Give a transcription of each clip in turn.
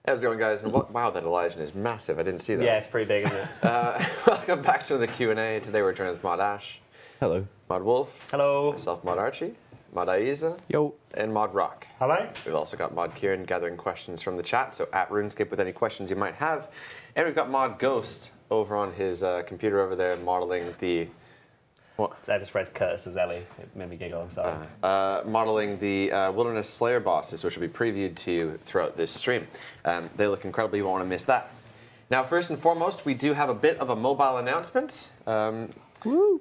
How's it going, guys? And wow, that Elysian is massive. I didn't see that. Yeah, it's pretty big, isn't it? Welcome back to the Q&A. Today we're joined with Mod Ash. Hello. Mod Wolf. Hello. Myself, Mod Archie. Mod Aiza. Yo. And Mod Rock. Hello. We've also got Mod Kieran gathering questions from the chat, so at RuneScape with any questions you might have. And we've got Mod Ghost over on his computer over there modeling the... What? I just read Curtis's Ellie. It made me giggle, I'm sorry. Modeling the Wilderness Slayer bosses, which will be previewed to you throughout this stream. They look incredible. You won't want to miss that. Now, first and foremost, we do have a bit of a mobile announcement. Woo! Do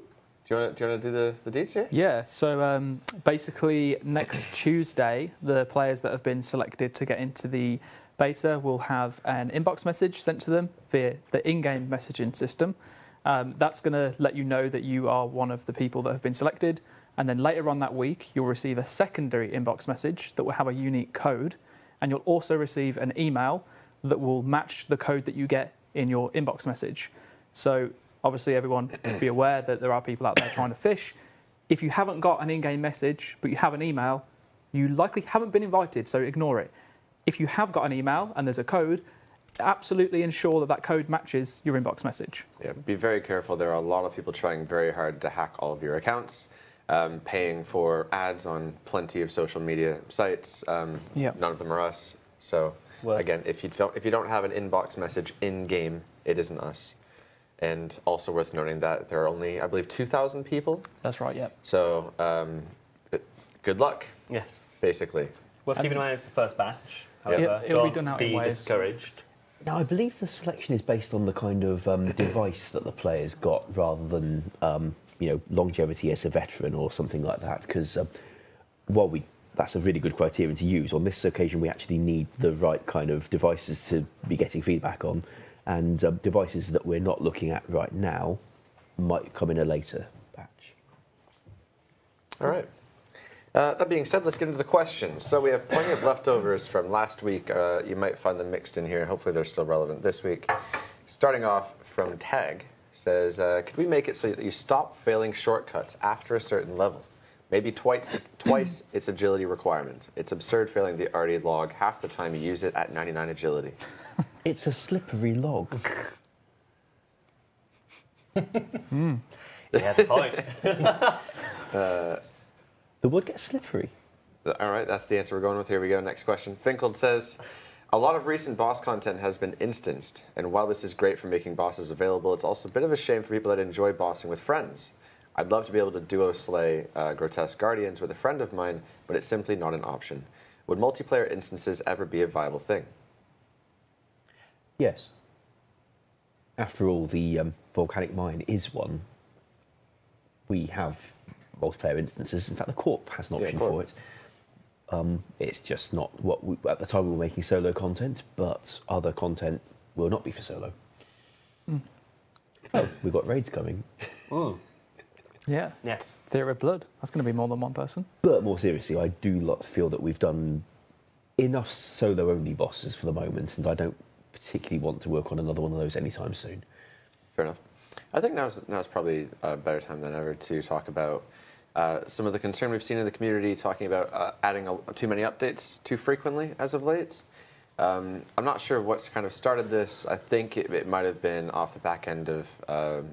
you want to do the deets here? Yeah, so basically next Tuesday, the players that have been selected to get into the beta will have an inbox message sent to them via the in-game messaging system. That's going to let you know that you are one of the people that have been selected. And then later on that week, you'll receive a secondary inbox message that will have a unique code. And you'll also receive an email that will match the code that you get in your inbox message. So obviously everyone be aware that there are people out there trying to fish. If you haven't got an in-game message, but you have an email, you likely haven't been invited, so ignore it. If you have got an email and there's a code, absolutely ensure that that code matches your inbox message. Yeah, be very careful. There are a lot of people trying very hard to hack all of your accounts, paying for ads on plenty of social media sites. Yep. None of them are us. So again, if you don't have an inbox message in game, it isn't us. And also worth noting that there are only, I believe, 2,000 people. That's right. Yeah. So good luck. Yes. Basically. Worth keeping in mind it's the first batch. However, it'll be done out in be waves. discouraged. Now, I believe the selection is based on the kind of device that the players got, rather than longevity as a veteran or something like that. Because that's a really good criterion to use. On this occasion, we actually need the right kind of devices to be getting feedback on, and devices that we're not looking at right now might come in a later batch. All right. That being said, let's get into the questions. So we have plenty of leftovers from last week. You might find them mixed in here. Hopefully they're still relevant this week. Starting off from Tag, says, could we make it so that you stop failing shortcuts after a certain level? Maybe twice its agility requirement. It's absurd failing the already log half the time you use it at 99 agility. It's a slippery log. He has a point. The wood gets slippery. All right, that's the answer we're going with. Here we go. Next question. Finkled says, a lot of recent boss content has been instanced, and while this is great for making bosses available, it's also a bit of a shame for people that enjoy bossing with friends. I'd love to be able to duo slay grotesque guardians with a friend of mine, but it's simply not an option. Would multiplayer instances ever be a viable thing? Yes. After all, the volcanic mine is one. We have multiplayer instances. In fact, the Corp has an option for it. It's just not what at the time we were making solo content, but other content will not be for solo. Oh, we've got raids coming. Ooh. Yeah. Yes. Theory of Blood. That's going to be more than one person. But more seriously, I do feel that we've done enough solo-only bosses for the moment, and I don't particularly want to work on another one of those anytime soon. Fair enough. I think now's probably a better time than ever to talk about some of the concern we've seen in the community, talking about adding too many updates too frequently as of late. I'm not sure what's kind of started this. I think it might have been off the back end of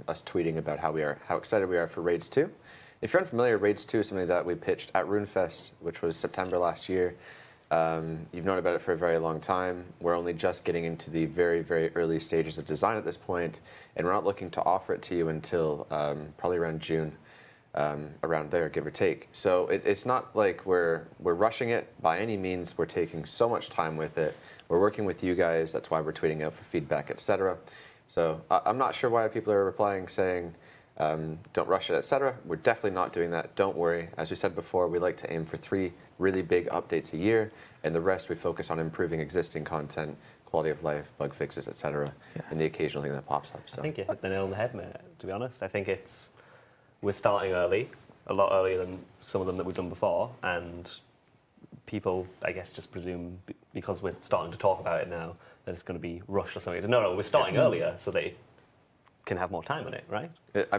us tweeting about how excited we are for Raids 2. If you're unfamiliar, Raids 2 is something that we pitched at RuneFest, which was September last year. You've known about it for a very long time. We're only just getting into the very, very early stages of design at this point, and we're not looking to offer it to you until probably around June. Around there, give or take. So it's not like we're rushing it by any means. We're taking so much time with it. We're working with you guys. That's why we're tweeting out for feedback, etc. So I'm not sure why people are replying saying don't rush it, etc. We're definitely not doing that. Don't worry. As we said before, we like to aim for 3 really big updates a year, and the rest we focus on improving existing content, quality of life, bug fixes, etc. And the occasional thing that pops up. So I think you hit the nail on the head, mate, to be honest. I think we're starting early, a lot earlier than some of them that we've done before, and people, I guess, just presume because we're starting to talk about it now that it's going to be rushed or something. No, we're starting earlier so they can have more time on it, right?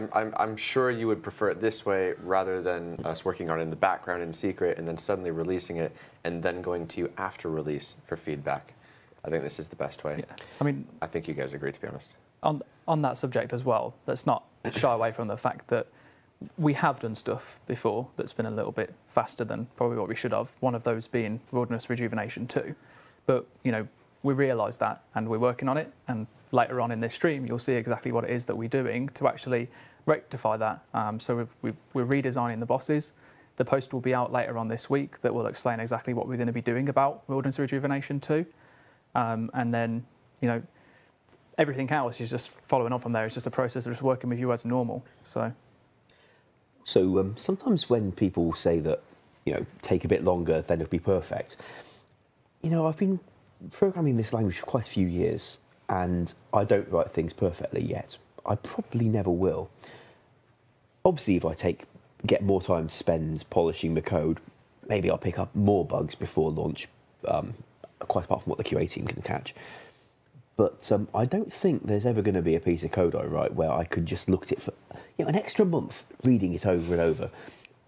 I'm sure you would prefer it this way rather than us working on it in the background in secret and then suddenly releasing it and then going to you after release for feedback. I think this is the best way. Yeah. I mean, I think you guys agree, to be honest. on that subject as well, let's not shy away from the fact that we have done stuff before that's been a little bit faster than probably what we should have. One of those being Wilderness Rejuvenation 2. But, you know, we realise that and we're working on it. And later on in this stream, you'll see exactly what it is that we're doing to actually rectify that. So we're redesigning the bosses. The post will be out later on this week that will explain exactly what we're going to be doing about Wilderness Rejuvenation 2. And then, you know, everything else is just following on from there. It's just a process of just working with you as normal. So sometimes when people say that, you know, take a bit longer, then it'll be perfect. You know, I've been programming this language for quite a few years, and I don't write things perfectly yet. I probably never will. Obviously, if I get more time to spend polishing the code, maybe I'll pick up more bugs before launch, quite apart from what the QA team can catch. But I don't think there's ever going to be a piece of code I write where I could just look at it for, you know, an extra month, reading it over and over.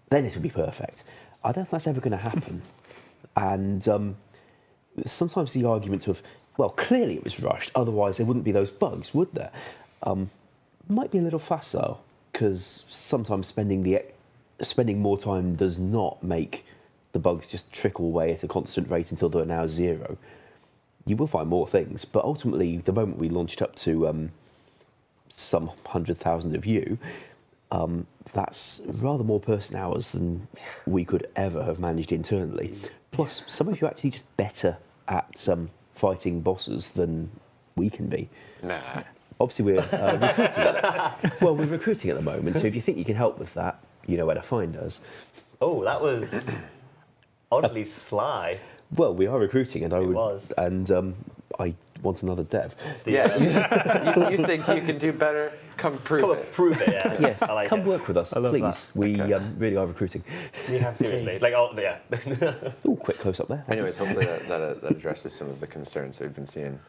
Then it'll be perfect. I don't think that's ever going to happen. And sometimes the argument of, well, clearly it was rushed, otherwise there wouldn't be those bugs, would there? Might be a little facile, because sometimes spending more time does not make the bugs just trickle away at a constant rate until they're now 0. You will find more things, but ultimately, the moment we launched up to some 100,000 of you, that's rather more person hours than we could ever have managed internally. Plus, some of you are actually just better at fighting bosses than we can be. Nah. Obviously, we're recruiting. Well, we're recruiting at the moment, so if you think you can help with that, you know where to find us. Oh, that was oddly sly. Well, we are recruiting, and I want another dev. Yeah, you think you can do better? Come prove it. Prove it, yeah. Yes, I like come it. work with us, please. that. We really are recruiting. We have to. Seriously. Like, oh, yeah. Ooh, quick close up there. Anyways, hopefully that addresses some of the concerns that we've been seeing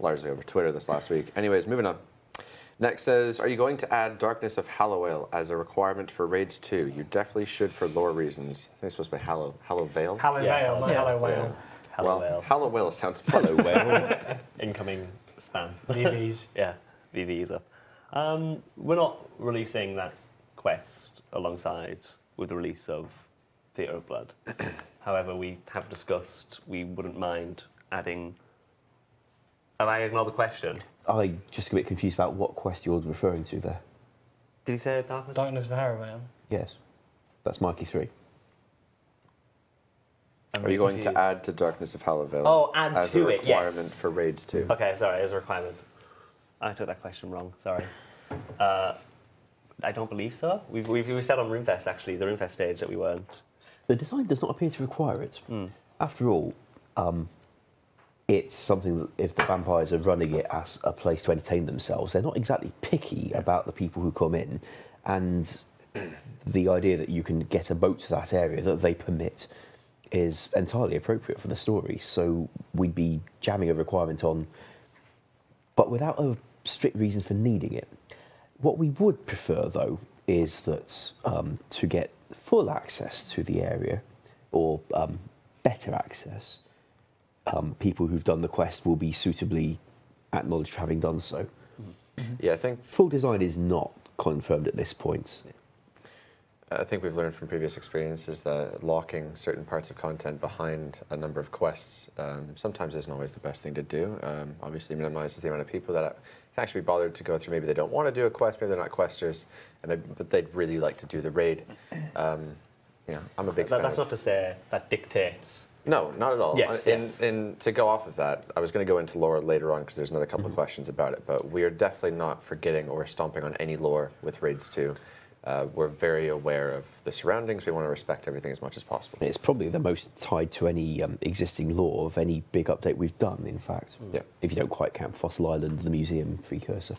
largely over Twitter this last week. Anyways, moving on. Next says, are you going to add Darkness of Hallowale as a requirement for Raids 2? You definitely should for lore reasons. I think it's supposed to be Hallowale. Hallowale, not Yeah. Hallowale. Well, Hallowale sounds Hello, well. Incoming spam. VVs. Yeah, VVs up. We're not releasing that quest alongside with the release of Theatre of Blood. However, we have discussed we wouldn't mind adding... Have I ignored the question? I just a bit confused about what quest you're referring to there. Did he say Darkness? Darkness of Hallowale. Yes, that's Mikey 3. Are you going to add to Darkness of Hallowale? Oh, add as to a it, yes. requirement for Raids 2? Okay, sorry, as a requirement. I took that question wrong, sorry. I don't believe so. We said on RuneFest, actually, the RuneFest stage, that we weren't. The design does not appear to require it. After all, it's something that if the vampires are running it as a place to entertain themselves, they're not exactly picky about the people who come in. And the idea that you can get a boat to that area that they permit is entirely appropriate for the story. So we'd be jamming a requirement on, but without a strict reason for needing it. What we would prefer, though, is that to get full access to the area, or better access, people who've done the quest will be suitably acknowledged for having done so. Yeah, I think Full design is not confirmed at this point. I think we've learned from previous experiences that locking certain parts of content behind a number of quests sometimes isn't always the best thing to do. Obviously minimizes the amount of people that can actually be bothered to go through. Maybe they don't want to do a quest, maybe they're not questers, but they'd really like to do the raid. Yeah, I'm a big fan. That's not to say that dictates. No, not at all. Yes, To go off of that, I was going to go into lore later on because there's another couple of questions about it, but we are definitely not forgetting or stomping on any lore with Raids 2. We're very aware of the surroundings. We want to respect everything as much as possible. It's probably the most tied to any existing lore of any big update we've done, in fact. Yeah. If you don't quite count Fossil Island, the museum precursor.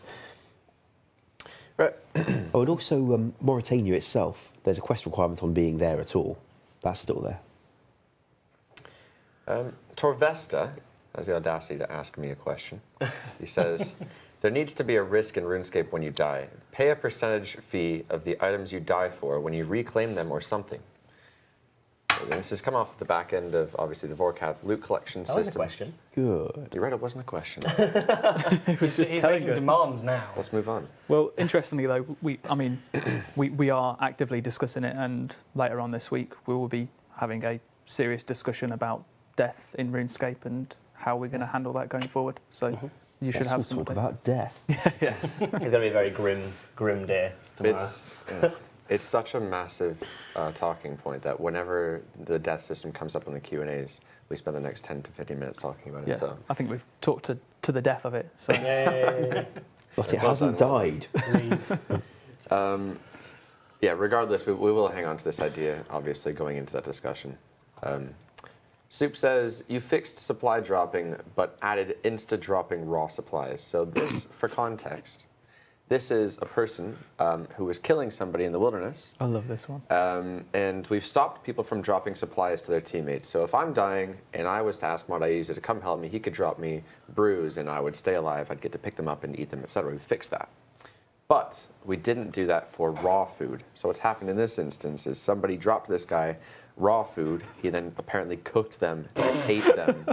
Right. Oh, and also Mauritania itself, there's a quest requirement on being there at all. That's still there. Torvesta has the audacity to ask me a question. He says, there needs to be a risk in RuneScape when you die. Pay a percentage fee of the items you die for when you reclaim them or something. This has come off the back end of, obviously, the Vorkath loot collection That system. was a question. Good. You're right, it wasn't a question. He's just He's telling making us. demands now. Let's move on. Well, interestingly though, we are actively discussing it, and later on this week we will be having a serious discussion about death in RuneScape and how we're going to handle that going forward. So you should Let's have all some talk updates. about death. It's going to be a very grim day tomorrow. It's such a massive talking point that whenever the death system comes up on the Q&As, we spend the next 10 to 15 minutes talking about it. Yeah, So I think we've talked to the death of it. So Yay. But it Well hasn't done. died. Leave. yeah, regardless, we will hang on to this idea, obviously, going into that discussion. Soup says, you fixed supply dropping, but added insta-dropping raw supplies. So this, for context, this is a person who was killing somebody in the wilderness. I love this one. And we've stopped people from dropping supplies to their teammates. So if I'm dying and I was to ask Modaiza to come help me, he could drop me brews and I would stay alive. I'd get to pick them up and eat them, etc. We fixed that. But we didn't do that for raw food. So what's happened in this instance is somebody dropped this guy raw food. He then apparently cooked them, ate them.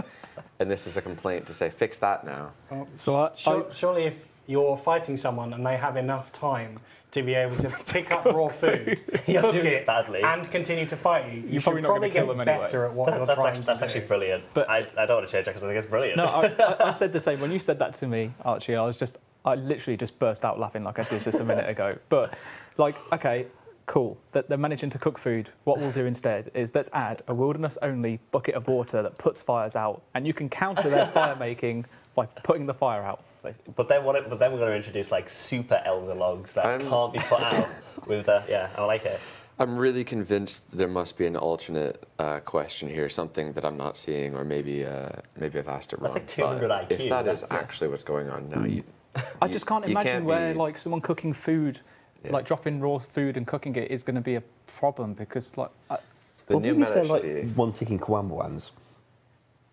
And this is a complaint to say, fix that now. So Surely if you're fighting someone and they have enough time to be able to pick up raw food, cook it, badly. and continue to fight you, You're should probably not gonna probably kill get them anyway. better at what you're trying to That's do. actually brilliant. But- But I don't want to change that because I think it's brilliant. No, I said the same. When you said that to me, Archie, I literally just burst out laughing like I did just a minute ago. But, like, okay, cool, that they're managing to cook food. What we'll do instead is let's add a wilderness-only bucket of water that puts fires out, and you can counter their fire making by putting the fire out. But then we're going to introduce like super elder logs that can't be put out with the, yeah, I like it. I'm really convinced there must be an alternate question here, something that I'm not seeing, or maybe I've asked it wrong. That's like 200 But IQ. if that is That's- actually what's going on now, I just can't imagine where be- like someone cooking food, Yeah. like dropping raw food and cooking it is going to be a problem because like the Well, new maybe if meta they're should like be. one ticking Kwambwans.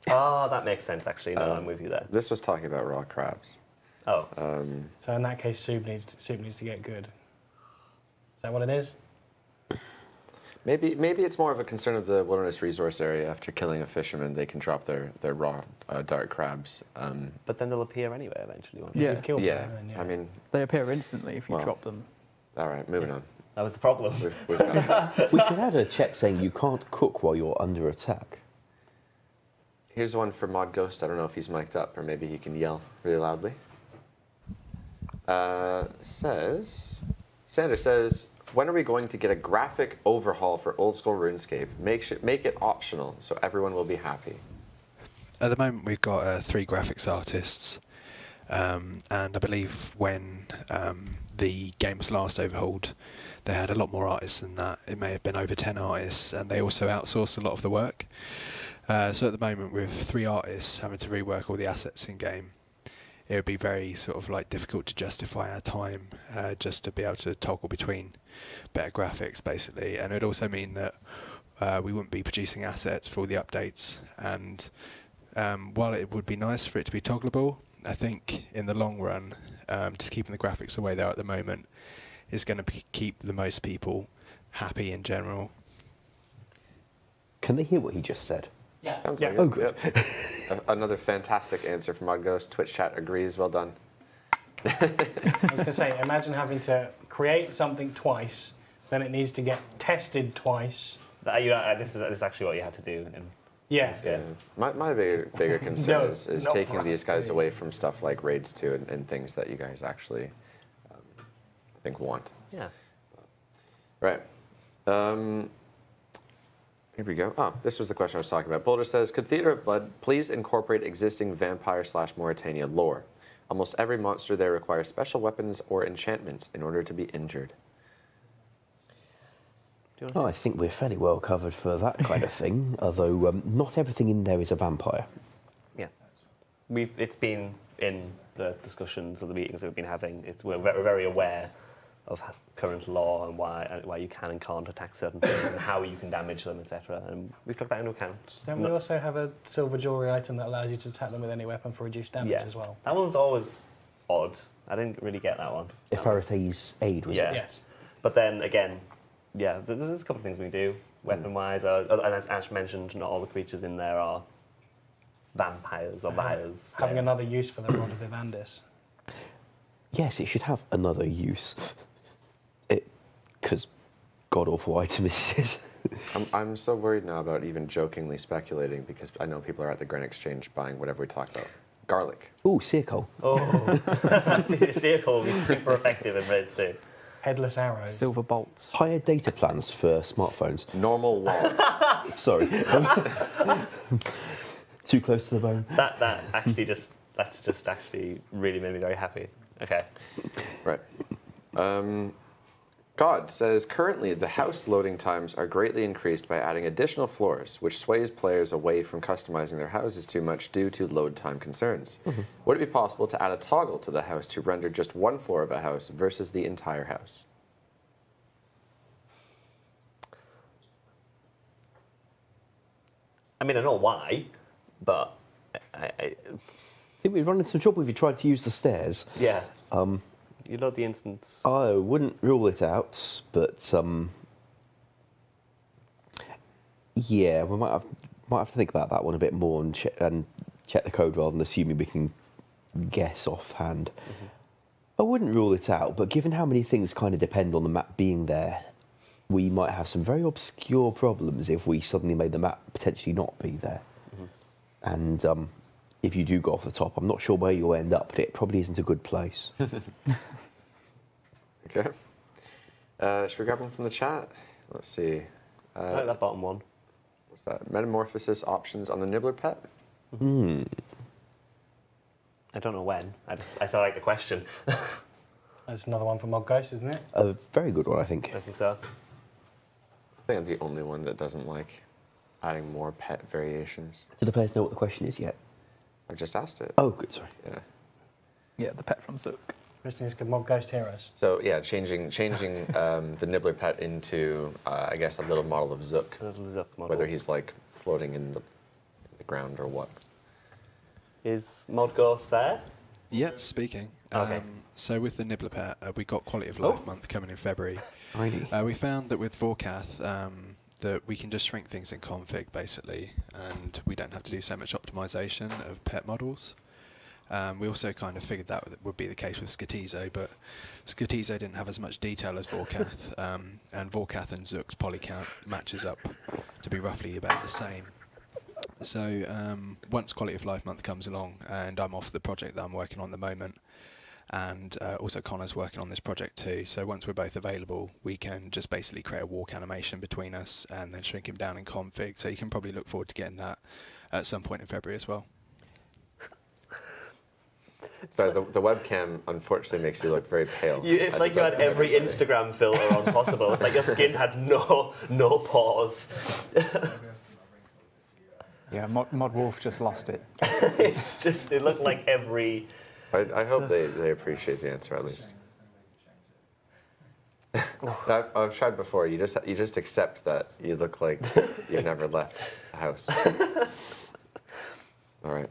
Ah, that makes sense actually. No, I'm with you there. This was talking about raw crabs. Oh, So in that case, soup needs to get good. Is that what it is? Maybe it's more of a concern of the wilderness resource area. After killing a fisherman, they can drop their raw dark crabs. but then they'll appear anyway eventually, won't they? Yeah. You've killed Yeah, them, then, I mean, they appear instantly if you Well. drop them. all right, moving on. That was the problem. We've got We could add a check saying you can't cook while you're under attack. Here's one for Mod Ghost. I don't know if he's mic'd up, or maybe he can yell really loudly. Sandra says, when are we going to get a graphic overhaul for old school RuneScape? Make it optional so everyone will be happy. At the moment, we've got 3 graphics artists, and I believe when the game was last overhauled, they had a lot more artists than that. It may have been over 10 artists, and they also outsourced a lot of the work. So at the moment, with 3 artists having to rework all the assets in game, it would be very sort of like difficult to justify our time just to be able to toggle between better graphics, basically. And it would also mean that we wouldn't be producing assets for all the updates. And while it would be nice for it to be toggleable, I think in the long run, just keeping the graphics the way they are at the moment is going to keep the most people happy in general. Can they hear what he just said? Yeah. Sounds Yeah. like Oh, it. good. Yep. Another fantastic answer from Mod Ghost. Twitch chat agrees. Well done. I was going to say, imagine having to create something twice, then it needs to get tested twice. This is actually what you had to do. Yeah. Yeah. My bigger concern No, is not taking for these us, guys please. away from stuff like raids 2 and things that you guys actually, I think, want. Yeah. Right. Here we go. Oh, this was the question I was talking about. Boulder says, could Theater of Blood please incorporate existing vampire/Mauritania lore? Almost every monster there requires special weapons or enchantments in order to be injured. Oh, I think we're fairly well covered for that kind of thing, although not everything in there is a vampire. Yeah. It's been in the discussions or the meetings that we've been having. We're very aware of current law and why you can and can't attack certain things and how you can damage them, etc. And we've took that into account. Don't we also have a silver jewellery item that allows you to attack them with any weapon for reduced damage as well? That one's always odd. I didn't really get that one. If Arate's aid was Yeah. it? Yes. But then again, yeah, there's a couple of things we do. weapon-wise. And as Ash mentioned, not all the creatures in there are vampires or vampires. Having another use for the Rod of Vivandis. Yes, it should have another use. Because god-awful item it is. I'm so worried now about even jokingly speculating because I know people are at the Grain Exchange buying whatever we talked about. Garlic. Ooh, Searcoal. Oh, Searcoal will be super effective in raids too. Headless arrows. Silver bolts. Higher data plans for smartphones. Normal logs. Sorry. Too close to the bone. That's just actually really made me very happy. Okay. Right. God says, currently the house loading times are greatly increased by adding additional floors, which sways players away from customizing their houses too much due to load time concerns. Would it be possible to add a toggle to the house to render just one floor of a house versus the entire house? I mean, I know why, but I think we'd run into some trouble if you tried to use the stairs. yeah. You load the instance. I wouldn't rule it out, but yeah, we might have to think about that one a bit more and check the code rather than assuming we can guess offhand. I wouldn't rule it out, but given how many things kind of depend on the map being there, we might have some very obscure problems if we suddenly made the map potentially not be there. And if you do go off the top, I'm not sure where you'll end up, but it probably isn't a good place. Okay. Should we grab one from the chat? Let's see. I like that bottom one. What's that? Metamorphosis options on the Nibbler pet? I don't know when. I still like the question. That's another one from Mod Ghost, isn't it? A very good one, I think. I think so. I think I'm the only one that doesn't like adding more pet variations. Do the players know what the question is yet? I've just asked it. Oh, good, sorry. Yeah. Yeah, the pet from Zook. Question is, can Mod Ghost hear us? So yeah, changing the Nibbler pet into I guess a little model of Zook, A little Zook model. whether he's like floating in the ground or what. Is Mod Ghost there? Yep, speaking. Okay. So with the Nibbler pet, we got Quality of Life month coming in February. Tiny. We found that with Vorkath, that we can just shrink things in config basically, and we don't have to do so much optimization of pet models. We also kind of figured that would be the case with Skatizo, but Skatizo didn't have as much detail as Vorkath, and Vorkath and Zook's polycount matches up to be roughly about the same. So once Quality of Life month comes along, and I'm off the project that I'm working on at the moment, and also Connor's working on this project too, so once we're both available, we can just basically create a walk animation between us and then shrink him down in config, so you can probably look forward to getting that at some point in February as well. Sorry, the webcam unfortunately makes you look very pale. It's like you had every Instagram filter on possible. It's like your skin had no pores. Yeah, Mod Wolf just lost it. It looked like every... I hope they appreciate the answer at least. I've tried before. You just accept that you look like you've never left the house. All right.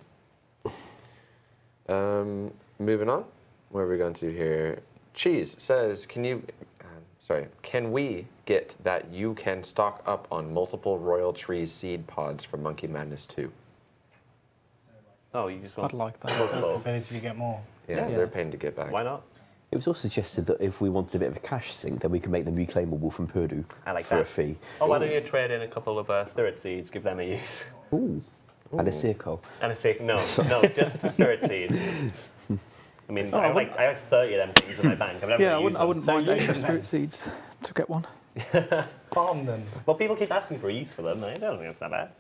Moving on. Where are we going to here? Cheese says, can we get that you can stock up on multiple Royal Tree seed pods from Monkey Madness 2? Oh, you just I'd want... like that. That's the ability to get more. Yeah, they're paying to get back. Why not? It was also suggested that if we wanted a bit of a cash sink, then we could make them reclaimable from Purdue I like for that. a fee. Oh, why don't you trade in a couple of spirit seeds, give them a use? Ooh. And a Searcoal. And a sick, no, just the spirit seeds. I mean, I have 30 of them things in my bank. I've never Yeah, used I wouldn't So mind you extra can spirit then- seeds to get one. Farm them. Well, people keep asking for a use for them. I don't think that's that bad.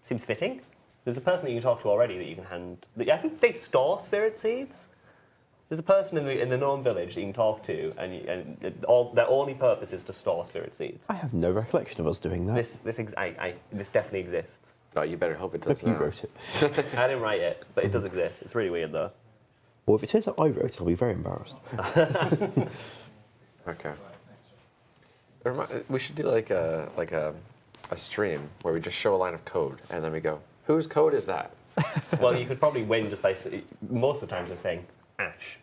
Seems fitting. There's a person that you can talk to already that you can hand... I think they store spirit seeds. There's a person in the known village that you can talk to, and their only purpose is to store spirit seeds. I have no recollection of us doing that. This definitely exists. Oh, you better hope it does Hope you now. wrote it. I didn't write it, but it does exist. It's really weird though. Well, if it turns out I wrote it, I'll be very embarrassed. Okay. We should do like a stream where we just show a line of code and then we go, whose code is that? Well, you could probably win just by most of the times they're saying Ash.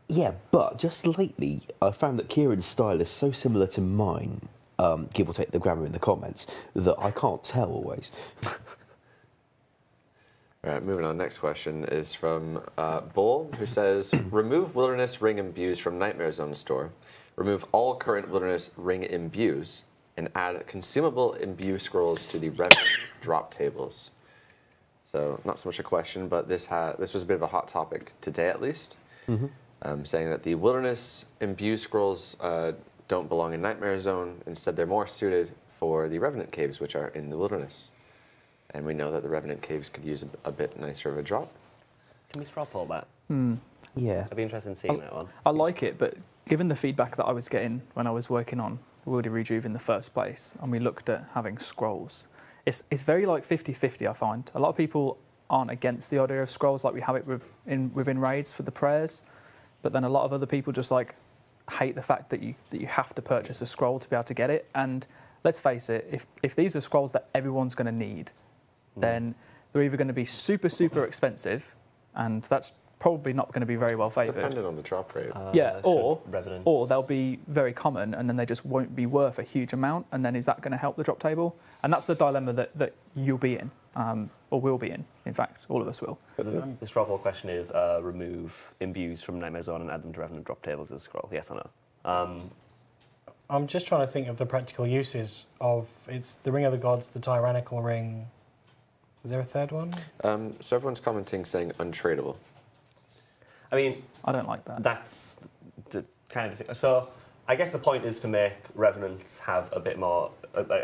Yeah, but just lately, I found that Kieran's style is so similar to mine give or take the grammar in the comments, that I can't tell always. All right, moving on. Next question is from Bull, who says, remove Wilderness Ring Imbues from Nightmare Zone store. Remove all current Wilderness Ring Imbues and add consumable imbue scrolls to the Revenant drop tables. So not so much a question, but this was a bit of a hot topic today, at least, saying that the Wilderness Imbue scrolls don't belong in Nightmare Zone. Instead, they're more suited for the Revenant caves, which are in the Wilderness. And we know that the Revenant caves could use a bit nicer of a drop. Can we straw poll that? Yeah. I'd be interested in seeing that one. I like it, but given the feedback that I was getting when I was working on Wildy Rejuve in the first place, and we looked at having scrolls, it's very like 50-50, I find. A lot of people aren't against the idea of scrolls like we have it within raids for the prayers, but then a lot of other people just like hate the fact that you have to purchase a scroll to be able to get it. And let's face it, if these are scrolls that everyone's going to need, then they're either going to be super, super expensive, and that's probably not going to be very well favoured. Depending on the drop rate. Yeah, or Revenants. they'll be very common, and then they just won't be worth a huge amount, and then is that going to help the drop table? And that's the dilemma that you'll be in, or will be in fact, all of us will. The straw poll question is remove imbues from Nightmare Zone and add them to Revenant drop tables as a scroll. Yes or no? I'm just trying to think of the practical uses of, it's the Ring of the Gods, the Tyrannical Ring. Is there a third one? So everyone's commenting saying untradeable. I mean, I don't like that. that's the kind of thing. So I guess the point is to make Revenants have a bit more,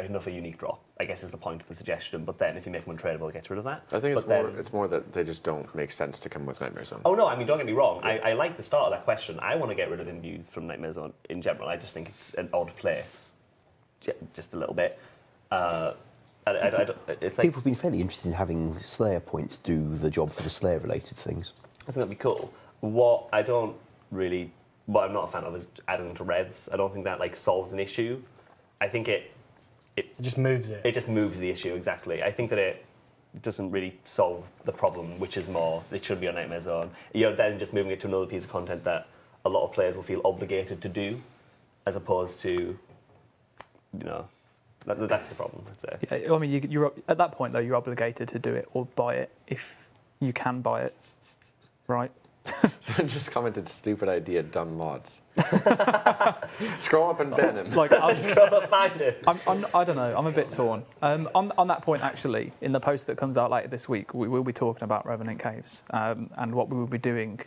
enough a unique draw, I guess is the point of the suggestion. But then if you make them untradeable, it gets rid of that. I think But it's more that they just don't make sense to come with Nightmare Zone. Oh no, I mean, don't get me wrong. I like the start of that question. I want to get rid of imbues from Nightmare Zone in general. I just think it's an odd place, just a little bit. It's like, People have been fairly interested in having Slayer points do the job for the Slayer-related things. I think that'd be cool. What I'm not a fan of is adding them to revs. I don't think that like solves an issue. I think it just moves it. just moves the issue, exactly. I think that it doesn't really solve the problem, which is more, it should be on Nightmare Zone. You're then just moving it to another piece of content that a lot of players will feel obligated to do, as opposed to, that's the problem, I'd say. Yeah, I mean, you're at that point though, you're obligated to do it or buy it if you can buy it, right? Someone just commented, stupid idea, dumb mods. Scroll up and ban him. Like, Find it. I don't know. I'm a bit torn. On that point, actually, in the post that comes out later this week, we will be talking about Revenant Caves and what we will be doing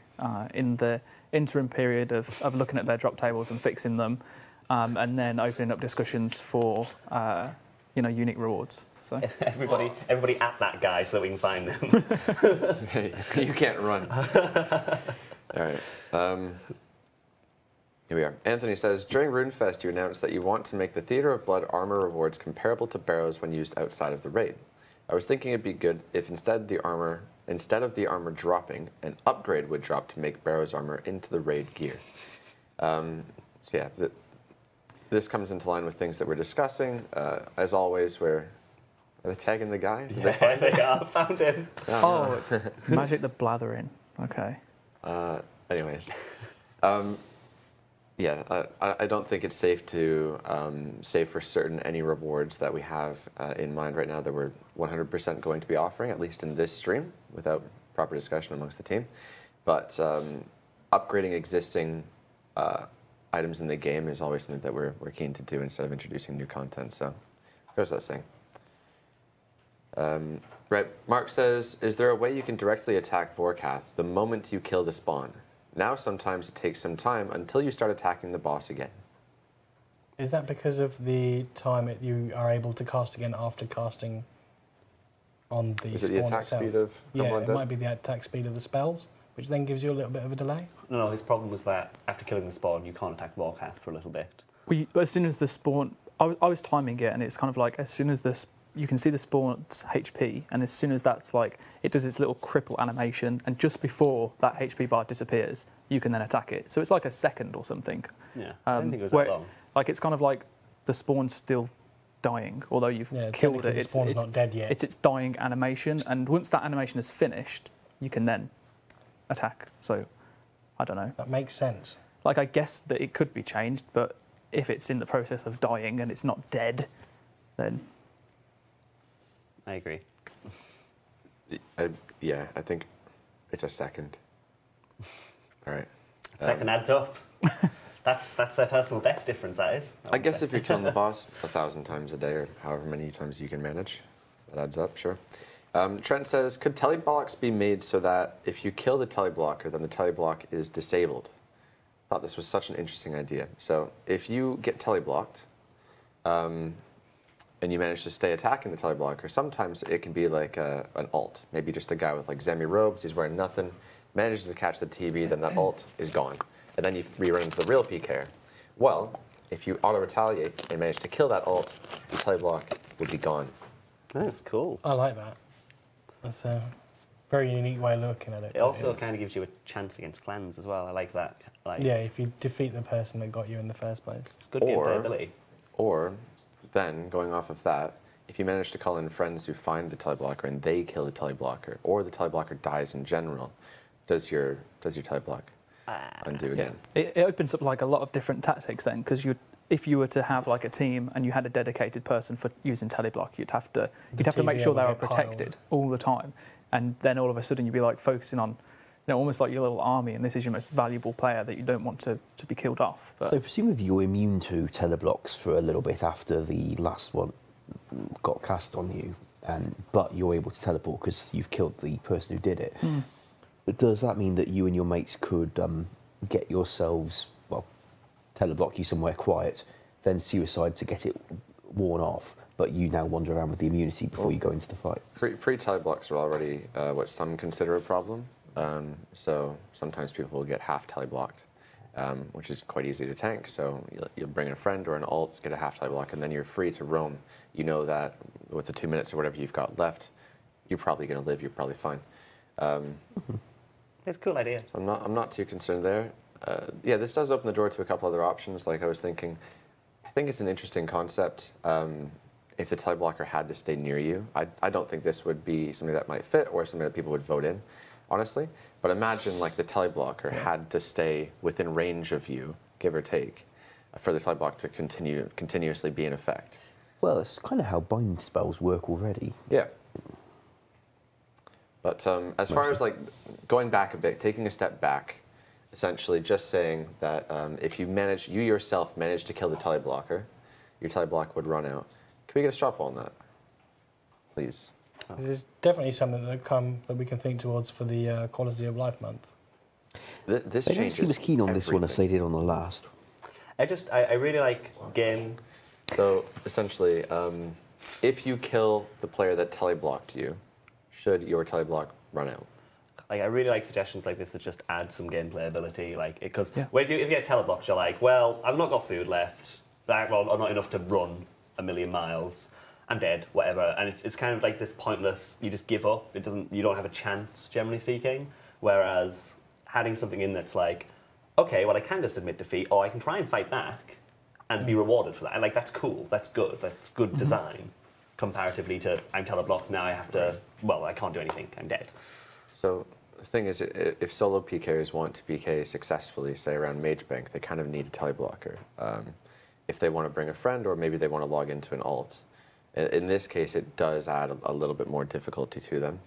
in the interim period of looking at their drop tables and fixing them, and then opening up discussions for unique rewards. So everybody at that guy so that we can find them. You can't run. All right. Here we are. Anthony says, during RuneFest, you announced that you want to make the Theater of Blood armor rewards comparable to barrows when used outside of the raid. I was thinking it'd be good if instead of the armor dropping, an upgrade would drop to make barrows armor into the raid gear. This comes into line with things that we're discussing. As always, are they tagging the guy? Did they find They are. Found him. Oh, it's Magic the Blathering. Okay. Anyways. I don't think it's safe to say for certain any rewards that we have in mind right now that we're 100% going to be offering, at least in this stream, without proper discussion amongst the team. But upgrading existing items in the game is always something that we're keen to do instead of introducing new content. So there's that saying. Right, Mark says, is there a way you can directly attack Vorkath the moment you kill the spawn? Now sometimes it takes some time until you start attacking the boss again. Is that because of the time you are able to cast again after casting on the Is it spawn the attack itself? speed of Yeah, it might be the attack speed of the spells, which then gives you a little bit of a delay. No, his problem was that after killing the spawn, you can't attack Vorkath for a little bit. As soon as the spawn, I was timing it, and it's kind of like as soon as you can see the spawn's HP, and as soon as that's like, it does its little cripple animation, and just before that HP bar disappears, you can then attack it. So it's like a second or something. Yeah, I didn't think it was that long. Like it's kind of like the spawn's still dying, although you've killed it. The spawn's not dead yet. It's its dying animation, and once that animation is finished, you can then attack. So I don't know. That makes sense. Like I guess that it could be changed, but if it's in the process of dying and it's not dead, then I agree. Yeah, I think it's a second. All right. Second adds up. That's their personal best difference, that is. I guess if you're killing the boss 1,000 times a day or however many times you can manage, that adds up, sure. Trent says, could teleblocks be made so that if you kill the teleblocker, then the teleblock is disabled? I thought this was such an interesting idea. So if you get teleblocked and you manage to stay attacking the teleblocker, sometimes it can be like an ult. Maybe just a guy with like Zemi robes, he's wearing nothing, manages to catch the TB, then that ult is gone. And then you rerun into the real PK. Well, if you auto-retaliate and manage to kill that ult, the teleblock would be gone. That's cool. I like that. That's a very unique way of looking at it. It also kind of gives you a chance against clans as well. I like that. Like, Yeah, if you defeat the person that got you in the first place. it's good gameplay ability. Or then, going off of that, if you manage to call in friends who find the teleblocker and they kill the teleblocker, or the teleblocker dies in general, does your teleblock undo again? it opens up like a lot of different tactics then, because if you were to have like a team and you had a dedicated person for using teleblock, you'd have to make sure they were protected all the time, and then all of a sudden you'd be like focusing on, almost like your little army, and this is your most valuable player that you don't want to be killed off. But So presumably you're immune to teleblocks for a little bit after the last one got cast on you, but you're able to teleport because you've killed the person who did it. But does that mean that you and your mates could get yourselves, teleblock you somewhere quiet, then suicide to get it worn off, but you now wander around with the immunity before you go into the fight? Pre-teleblocks are already what some consider a problem. So sometimes people will get half teleblocked, which is quite easy to tank. So you'll bring in a friend or an ult, get a half teleblock, and then you're free to roam. You know that with the 2 minutes or whatever you've got left, you're probably going to live. You're probably fine. It's a cool idea. So I'm not too concerned there. Yeah, this does open the door to a couple other options. Like I was thinking, I think it's an interesting concept. If the teleblocker had to stay near you, I don't think this would be something that might fit or something that people would vote in, honestly. But imagine like the teleblocker had to stay within range of you, give or take, for the teleblock to continuously be in effect. Well, it's kind of how bind spells work already. Yeah. But as far as like going back a bit, taking a step back, essentially just saying that if you yourself manage to kill the teleblocker, your teleblock would run out. Can we get a straw poll on that, please? This is definitely something that we can think towards for the Quality of Life month. This They don't changes seem as keen on this one as everything. they did on the last. I really like game. So essentially, if you kill the player that teleblocked you, should your teleblock run out? Like, I really like suggestions like this that just add some gameplay ability. Like, because Yeah. if you get teleblocked, you're like, well, I've not got food left. Or not enough to run a million miles. I'm dead, whatever. And it's kind of like this pointless. You just give up. You don't have a chance, generally speaking. Whereas adding something in that's like, okay, well, I can just admit defeat, or I can try and fight back and be rewarded for that. And like, that's cool. That's good. That's good design. Comparatively to, I'm teleblocked, now I have to, well, I can't do anything, I'm dead. So the thing is, if solo PKers want to PK successfully, say around Mage Bank, they kind of need a teleblocker. If they want to bring a friend, or maybe they want to log into an alt. In this case, it does add a little bit more difficulty to them.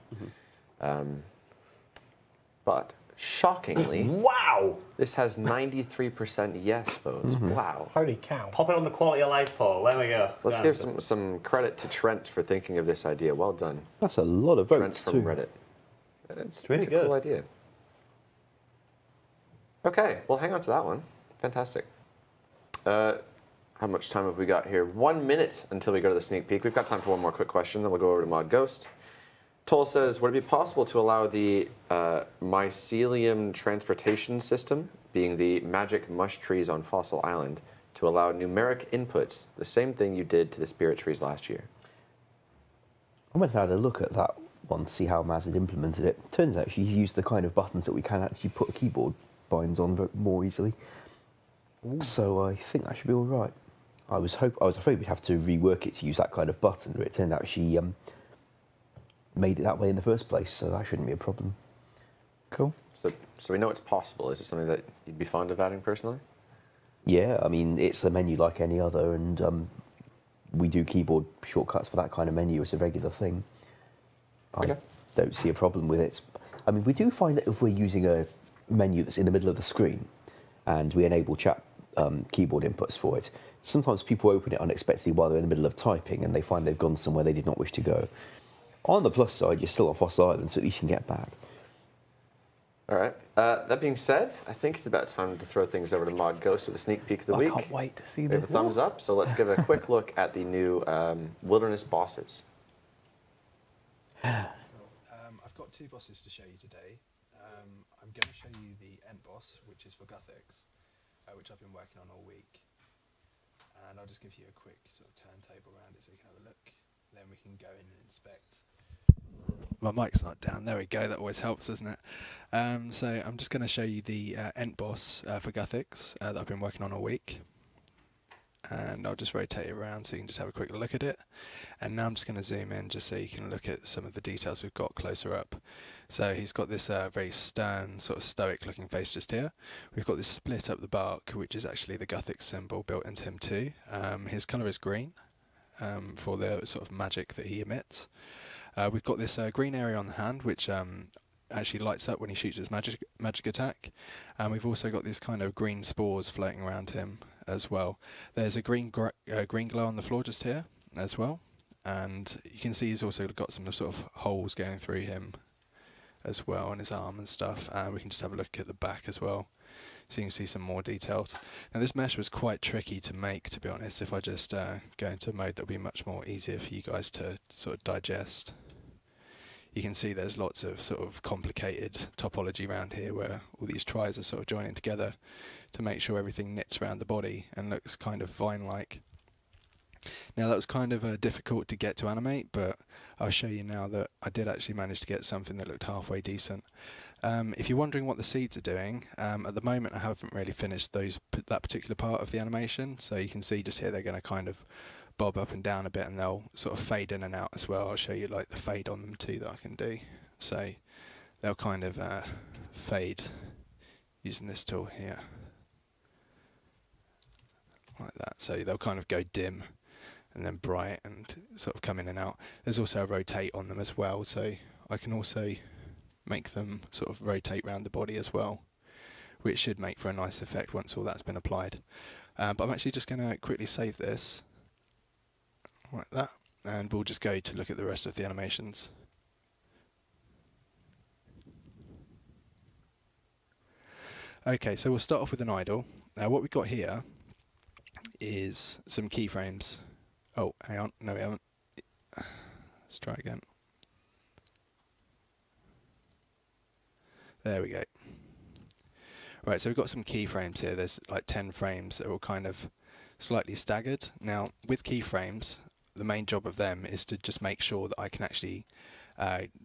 But shockingly, Wow! this has 93% yes votes. Wow. Holy cow. Pop it on the quality of life poll, there we go. Let's give some credit to Trent for thinking of this idea. Well done. That's a lot of Trent votes from too. Reddit. It's really a good. cool idea. Okay, well, hang on to that one. Fantastic. How much time have we got here? 1 minute until we go to the sneak peek. We've got time for one more quick question, then we'll go over to Mod Ghost. Toll says, would it be possible to allow the mycelium transportation system, being the magic mush trees on Fossil Island, to allow numeric inputs, the same thing you did to the spirit trees last year? I went and had a look at that one to see how Maz had implemented it. Turns out she used the kind of buttons that we can actually put keyboard binds on more easily. So I think that should be all right. I was afraid we'd have to rework it to use that kind of button, but it turned out she made it that way in the first place, so that shouldn't be a problem. Cool. So we know it's possible. Is it something that you'd be fond of adding personally? Yeah, I mean, it's a menu like any other, and we do keyboard shortcuts for that kind of menu. It's a regular thing. I don't see a problem with it. I mean, we do find that if we're using a menu that's in the middle of the screen and we enable chat keyboard inputs for it, sometimes people open it unexpectedly while they're in the middle of typing and they find they've gone somewhere they did not wish to go. On the plus side, you're still on Fossil Island, so at least you can get back. All right. That being said, I think it's about time to throw things over to Mod Ghost with a sneak peek of the week. I can't wait to see We have this. a thumbs up, so let's give a quick look at the new wilderness bosses. I've got 2 bosses to show you today. I'm going to show you the end boss, which is for Gothics, which I've been working on all week. And I'll just give you a quick sort of turntable around it so you can have a look. Then we can go in and inspect. My mic's not down. There we go. That always helps, doesn't it? So I'm just going to show you the end boss for Gothics that I've been working on all week. And I'll just rotate it around so you can just have a quick look at it. And now I'm just going to zoom in just so you can look at some of the details we've got closer up. So he's got this very stern, sort of stoic looking face just here. We've got this split up the bark, which is actually the Gothic symbol built into him too. His colour is green for the sort of magic that he emits. We've got this green area on the hand, which actually lights up when he shoots his magic attack. And we've also got these kind of green spores floating around him as well. There's a green glow on the floor just here as well. And you can see he's also got some sort of holes going through him as well on his arm and stuff. And we can just have a look at the back as well, so you can see some more details. Now this mesh was quite tricky to make, to be honest. If I just go into a mode, that'll be much more easier for you guys to sort of digest. You can see there's lots of sort of complicated topology around here where all these tries are sort of joining together to make sure everything knits around the body and looks kind of vine-like. Now that was kind of difficult to get to animate, but I'll show you now that I did actually manage to get something that looked halfway decent. If you're wondering what the seeds are doing, at the moment I haven't really finished that particular part of the animation, so you can see just here they're going to kind of bob up and down a bit and they'll sort of fade in and out as well. I'll show you like the fade on them too that I can do. So they'll kind of fade using this tool here, like that. So they'll kind of go dim and then bright and sort of come in and out. There's also a rotate on them as well, so I can also make them sort of rotate around the body as well, which should make for a nice effect once all that's been applied. But I'm actually just going to quickly save this like that, and we'll just go to look at the rest of the animations. Okay, so we'll start off with an idle. Now what we've got here is some keyframes. Oh, hang on, no we haven't. Let's try again. There we go. Right, so we've got some keyframes here. There's like 10 frames that are all kind of slightly staggered. Now, with keyframes, the main job of them is to just make sure that I can actually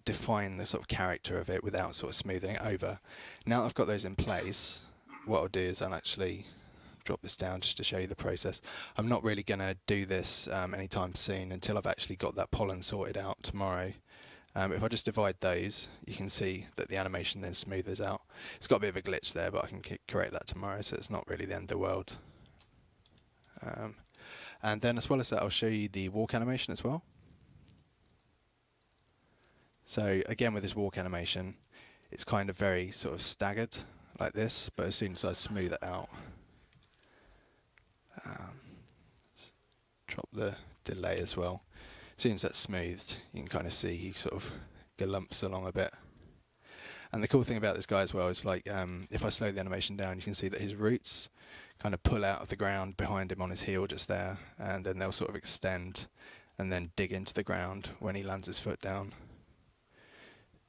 define the sort of character of it without sort of smoothing it over. Now that I've got those in place, what I'll do is I'll actually drop this down just to show you the process. I'm not really going to do this anytime soon until I've actually got that pollen sorted out tomorrow. If I just divide those, you can see that the animation then smooths out. It's got a bit of a glitch there, but I can correct that tomorrow, so it's not really the end of the world. And then as well as that, I'll show you the walk animation as well. So again, with this walk animation, it's kind of very sort of staggered like this, but as soon as I smooth it out, drop the delay as well. As soon as that's smoothed, you can kind of see he sort of galumps along a bit. And the cool thing about this guy as well is, like, if I slow the animation down, you can see that his roots kind of pull out of the ground behind him on his heel just there, and then they'll sort of extend and then dig into the ground when he lands his foot down.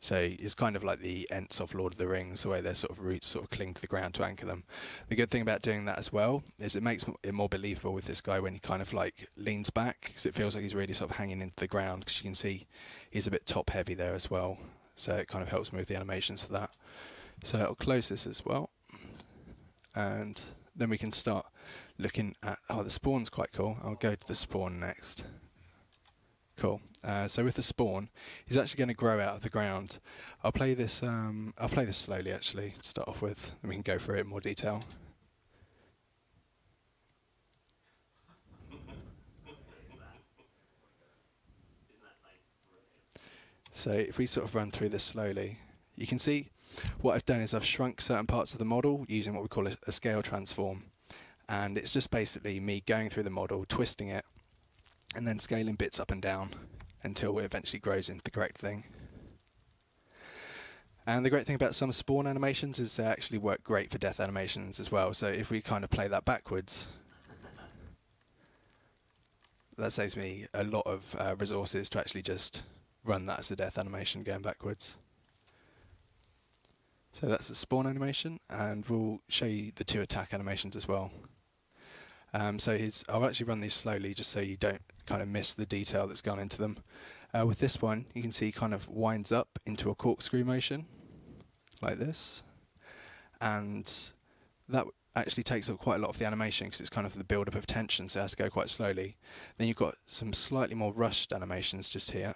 So it's kind of like the Ents of Lord of the Rings, the way their sort of roots sort of cling to the ground to anchor them. The good thing about doing that as well is it makes it more believable with this guy when he kind of like leans back, because it feels like he's really sort of hanging into the ground, because you can see he's a bit top heavy there as well. So it kind of helps move the animations for that. So I'll close this as well. And then we can start looking at, oh, the spawn's quite cool. I'll go to the spawn next. Cool. So with the spawn, he's actually going to grow out of the ground. I'll play this slowly actually to start off with, and we can go through it in more detail. So if we sort of run through this slowly, you can see what I've done is I've shrunk certain parts of the model using what we call a scale transform. And it's just basically me going through the model, twisting it, and then scaling bits up and down until it eventually grows into the correct thing. And the great thing about some spawn animations is they actually work great for death animations as well. So if we kind of play that backwards, that saves me a lot of resources to actually just run that as a death animation going backwards. So that's the spawn animation, and we'll show you the 2 attack animations as well. I'll actually run these slowly just so you don't kind of miss the detail that's gone into them. With this one, you can see he kind of winds up into a corkscrew motion, like this. And that actually takes up quite a lot of the animation because it's kind of the build-up of tension, so it has to go quite slowly. Then you've got some slightly more rushed animations just here,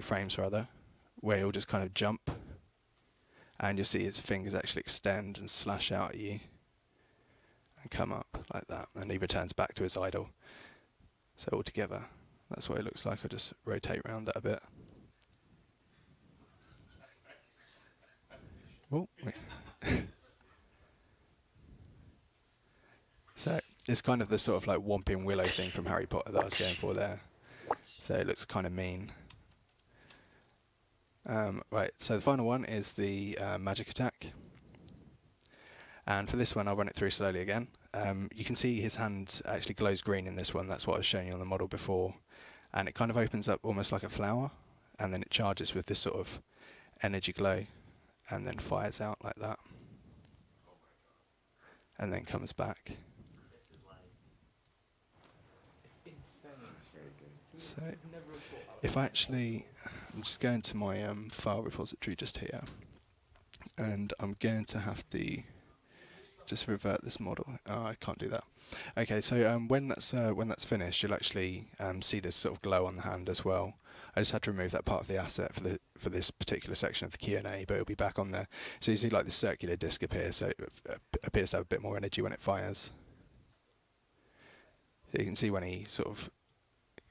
frames rather, where he'll just kind of jump, and you'll see his fingers actually extend and slash out at you, and come up like that, and he returns back to his idle. So all together, that's what it looks like. I'll just rotate around that a bit. Oh, wait. So it's kind of the sort of like Whomping Willow thing from Harry Potter that I was going for there. So it looks kind of mean. Right, so the final one is the magic attack. And for this one, I'll run it through slowly again. You can see his hand actually glows green in this one. That's what I was showing you on the model before. And it kind of opens up almost like a flower, and then it charges with this sort of energy glow, and then fires out like that. And then comes back. So if I actually, I'm just going to my file repository just here, and I'm going to have to just revert this model. Oh, I can't do that. Okay, so when that's finished, you'll actually see this sort of glow on the hand as well. I just had to remove that part of the asset for this particular section of the Q&A, but it'll be back on there. So you see like this circular disc appear, so it appears to have a bit more energy when it fires. So you can see when he sort of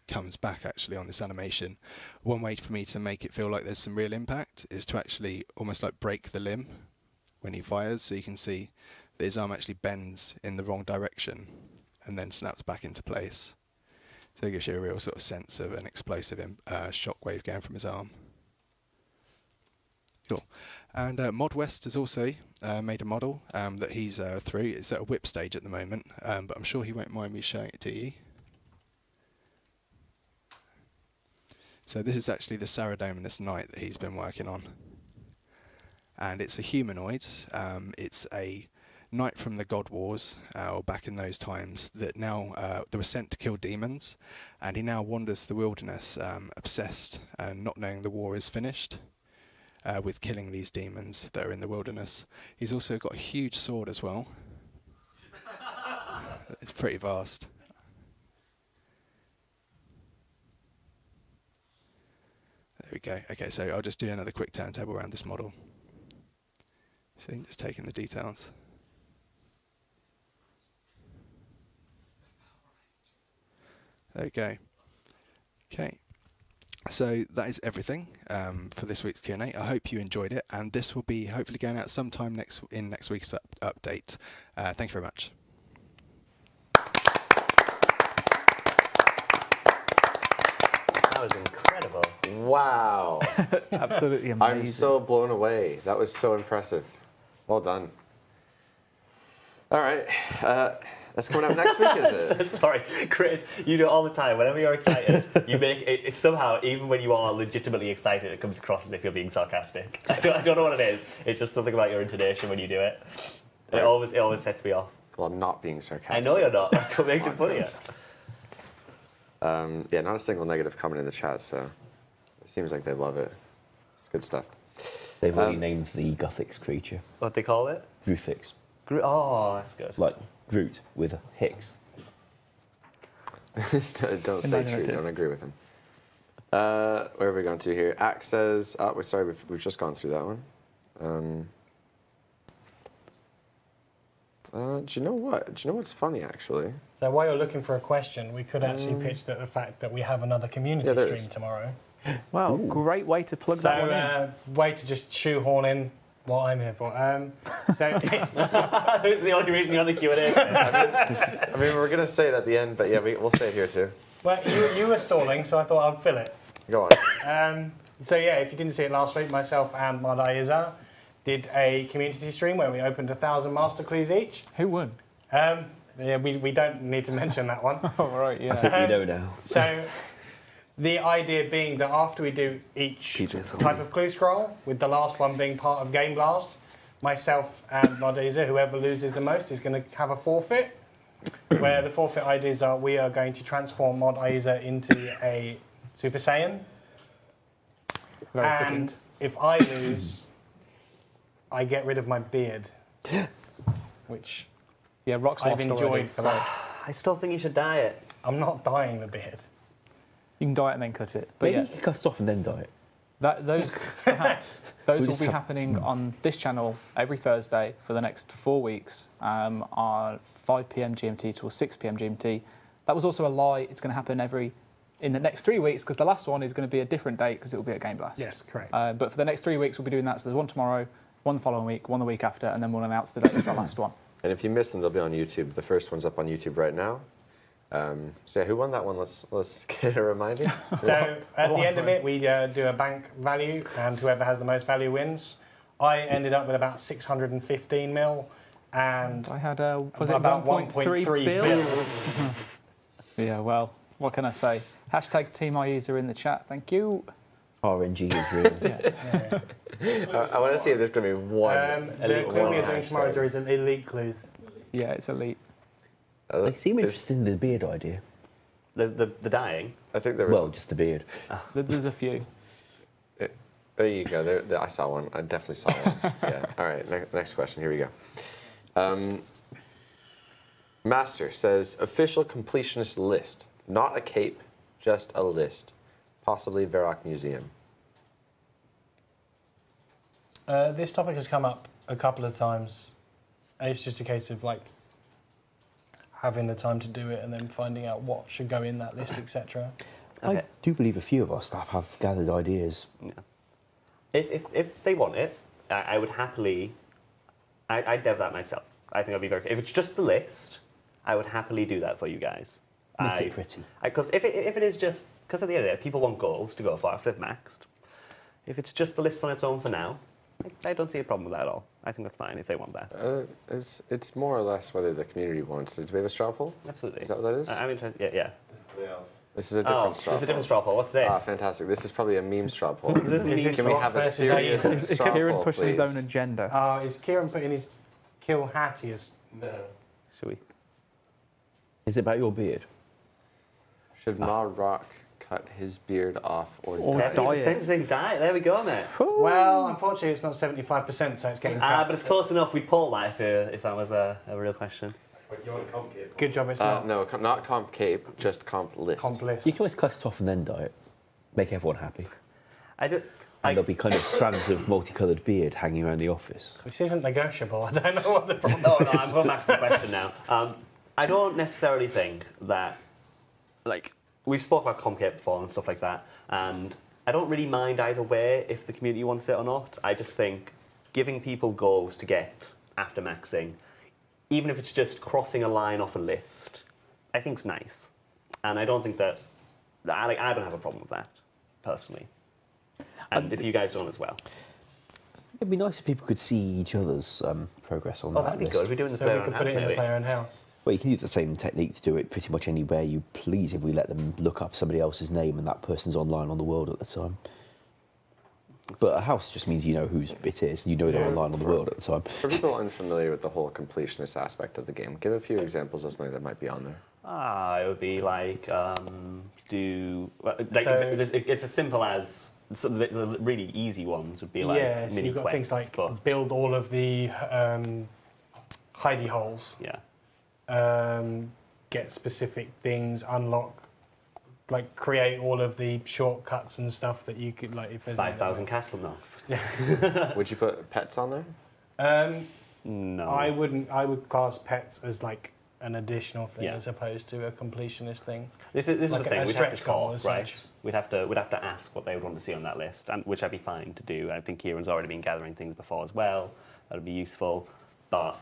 comes back actually on this animation. One way for me to make it feel like there's some real impact is to actually almost like break the limb when he fires, so you can see that his arm actually bends in the wrong direction and then snaps back into place. So it gives you a real sort of sense of an explosive shockwave going from his arm. Cool. And Mod West has also made a model that he's through. It's at a whip stage at the moment, but I'm sure he won't mind me showing it to you. So this is actually the Saradominus Knight that he's been working on. And it's a humanoid. It's a knight from the God Wars, or back in those times, that now they were sent to kill demons, and he now wanders the wilderness, obsessed and not knowing the war is finished, with killing these demons that are in the wilderness. He's also got a huge sword as well. It's pretty vast. There we go. Okay, so I'll just do another quick turntable around this model. So just taking the details. There we go. Okay, so that is everything for this week's Q&A. I hope you enjoyed it, and this will be hopefully going out sometime in next week's update. Thank you very much. That was incredible. Wow. Absolutely amazing. I'm so blown away. That was so impressive. Well done. All right. That's coming up next week, is it? Sorry, Chris, you do it all the time. Whenever you're excited, you make it somehow, even when you are legitimately excited, it comes across as if you're being sarcastic. I don't know what it is. It's just something about your intonation when you do it. Right. It always sets me off. Well, I'm not being sarcastic. I know you're not. That's what makes it funnier. Yeah, not a single negative comment in the chat, so it seems like they love it. It's good stuff. They've already named the Guthix creature. What they call it? Grootfix. Oh, that's good. Like Groot with a Hicks. Don't say true, don't agree with him. Where are we going to here? Axe says, oh, we're sorry, we've just gone through that one. Do you know what? Do you know what's funny, actually? So while you're looking for a question, we could actually pitch the fact that we have another community stream tomorrow. Wow, great way to plug that one in. Way to just shoehorn in what I'm here for. This is the only reason you're on the Q&A. I mean, we're going to say it at the end, but yeah, we'll say it here too. Well, you were stalling, so I thought I'd fill it. Go on. So yeah, if you didn't see it last week, myself and Madaiza did a community stream where we opened 1,000 master clues each. Who won? Yeah, we don't need to mention that one. Oh, right, yeah. I think we know now. So the idea being that after we do each type of clue scroll, with the last one being part of Game Blast, myself and Madaiza, whoever loses the most, is going to have a forfeit. Where the forfeit ideas are, we are going to transform Madaiza into a Super Saiyan. Very fitting. And if I lose, I get rid of my beard, which Yeah, Rock's I've lost enjoyed already, for so like. I still think you should dye it. I'm not dyeing the beard. you can dye it and then cut it. But Maybe yeah, you can cut it off and then dye it. those perhaps those We will just be have- happening on this channel every Thursday for the next 4 weeks, on 5 p.m. GMT till 6 p.m. GMT. That was also a lie. It's going to happen in the next 3 weeks because the last one is going to be a different date because it will be at Game Blast. Yes, correct. But for the next 3 weeks, we'll be doing that. So there's one tomorrow, one the following week, one the week after, and then we'll announce the date for the last one. And if you missed them, they'll be on YouTube. The first one's up on YouTube right now. So yeah, who won that one? Let's get a reminder. So at the end of it, we do a bank value, and whoever has the most value wins. I ended up with about 615 mil, and I had was it about 1.3 1.3 bill? Yeah, well, what can I say? Hashtag Team IEs are in the chat. Thank you. RNG is real. Yeah. I want to see if there's going to be one. the clue one we are doing tomorrow hashtag. is an elite clues. Yeah, it's elite. They seem There's- interested in the beard idea. The dyeing. I think there was. Well, just the beard. There's a few. There you go. There, I saw one. I definitely saw one. Yeah. All right. Next question. Here we go. Master says official completionist list, not a cape, just a list, possibly Varrock Museum. This topic has come up a couple of times. It's just a case of like having the time to do it and then finding out what should go in that list, etc. Okay. I do believe a few of our staff have gathered ideas. Yeah. If they want it, I would happily. I'd dev that myself. I think I'd be very. If it's just the list, I would happily do that for you guys. Make it pretty. Because if it is just because at the end of the day, people want goals to go for after they've maxed. If it's just the list on its own for now, I don't see a problem with that at all. I think that's fine if they want that. It's more or less whether the community wants it. Do we have a straw poll? Absolutely. Is that what that is? I'm interested. Yeah. This is a different straw It's a different poll. straw poll. What's this? Ah, fantastic. This is probably a meme straw poll. Is this Can we Rock have a versus serious Ace? Is straw Kieran poll, pushing his please? own agenda? Is Kieran putting his kill Hattiest? No. Should we? Is it about your beard? Should Ma Rock cut his beard off or Or dye it? dye Same it. thing. Dye. There we go, mate. Well, unfortunately, it's not 75%, so it's getting. But it's close enough. We'd pull that if that was a real question. Good job, it's not. No, not comp cape, just comp list. Comp list. You can always cut it off and then dye it. Make everyone happy. I And there'll be kind of strands of multicoloured beard hanging around the office. This isn't negotiable. I don't know what the problem No, I'm going back to the question now. I don't necessarily think that, like, we've spoke about Comcape before and stuff like that, and I don't really mind either way if the community wants it or not. I just think giving people goals to get after maxing, even if it's just crossing a line off a list, I think's nice. And I don't think that, I don't have a problem with that, personally. And if you guys don't as well. It'd be nice if people could see each other's progress on Oh, that that'd be list. good. We're doing the So player we could on put it in the maybe. player in house. Well, you can use the same technique to do it pretty much anywhere you please if we let them look up somebody else's name and that person's online on the world at the time. But a house just means you know whose it is and you know they're online on the world at the time. For people unfamiliar with the whole completionist aspect of the game, give a few examples of something that might be on there. It would be like So- it's as simple as the really easy ones would be like Yeah, so mini you've got quests, things like but build all of the hidey holes, yeah, get specific things, unlock, like create all of the shortcuts and stuff that you could like if there's 5,000 castle now. Would you put pets on there? No, I wouldn't. I would class pets as like an additional thing Yeah. as opposed to a completionist thing. This is Like the thing. a We'd have stretch to goal talk, as right? such. We'd have to ask what they would want to see on that list, and which I'd be fine to do. I think Kieran's already been gathering things before as well. That'd be useful, but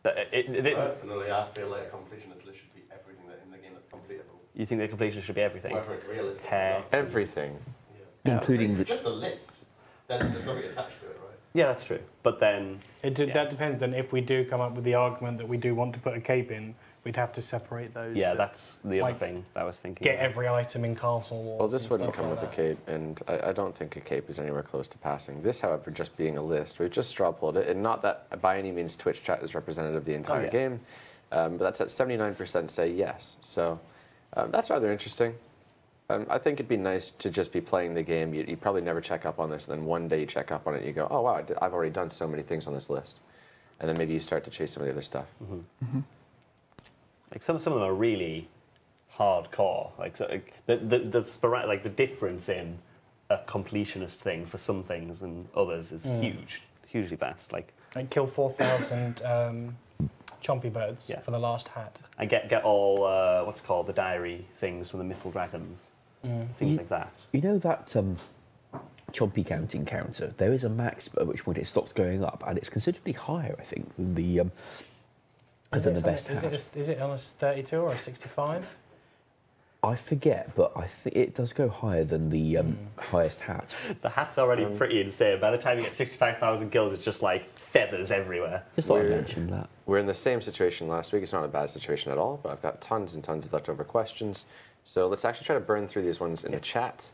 Personally, I feel like a completionist list should be everything that in the game that's completable. you think the completion should be everything? Whether it's realistic Hair. or not. Everything. Yeah. Including If the it's just a list, then there's nothing attached to it, right? Yeah, that's true. But then, That depends. Then, if we do come up with the argument that we do want to put a cape in, we'd have to separate those. yeah, that that's the other like, thing that I was thinking. get about. every item in castle walls. Well, this and wouldn't stuff come like with a that. cape, and I don't think a cape is anywhere close to passing. This, however, just being a list, we've just straw polled it, and not that by any means Twitch chat is representative of the entire yeah. game, but that's at 79% say yes. So that's rather interesting. I think it'd be nice to just be playing the game. You probably never check up on this, and then one day you check up on it and you go, oh wow, I've already done so many things on this list. And then maybe you start to chase some of the other stuff. Like some of them are really hardcore. Like, so, like the difference in a completionist thing for some things and others is huge, hugely vast. Like Kill 4,000 chompy birds Yeah. for the last hat. I get all what's it called the diary things from the mythical dragons, things like that. You know that chompy counting counter? There is a max at which point it stops going up, and it's considerably higher, I think, than the best hat. Is it on a 32 or a 65? I forget, but I think it does go higher than the highest hat. The hat's already pretty insane. By the time you get 65,000 kills, it's just like feathers everywhere. Just thought I'd We're- mention that. We're in the same situation last week. It's not a bad situation at all, but I've got tons and tons of leftover questions. So let's actually try to burn through these ones in the chat.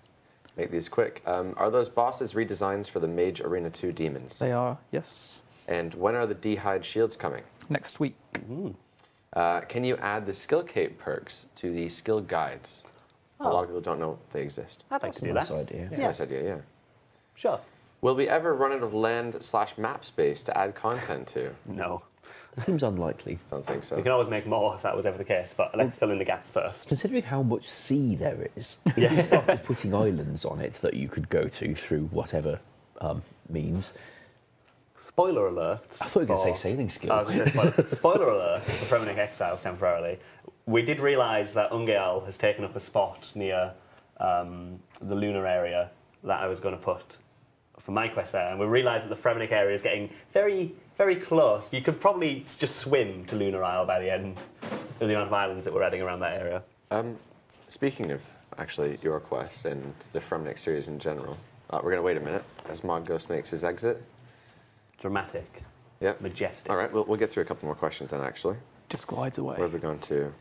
Make these quick. Are those bosses redesigns for the Mage Arena 2 demons? They are, yes. And when are the D-Hide shields coming? Next week. Can you add the skill cape perks to the skill guides? A lot of people don't know they exist. I'd like to do Nice that. idea. It's a nice idea, yeah. Sure. Will we ever run out of land/map space to add content to? No. Seems unlikely. Don't think so. We can always make more if that was ever the case, but let's fill in the gaps first. Considering how much sea there is, if you started putting islands on it that you could go to through whatever means. Spoiler alert. I thought you were going to say for- sailing skill. I was going to say spoiler alert for Fremennik Exiles temporarily. We did realise that Ungeal has taken up a spot near the lunar area that I was going to put for my quest there, and we realised that the Fremennik area is getting very, very close. You could probably just swim to Lunar Isle by the end of the amount of islands that we're adding around that area. Speaking of actually your quest and the Fremennik series in general, we're going to wait a minute as Mod Ghost makes his exit. Dramatic, Yeah. majestic. All right, we'll get through a couple more questions then, actually. Just glides away. Where have we gone to?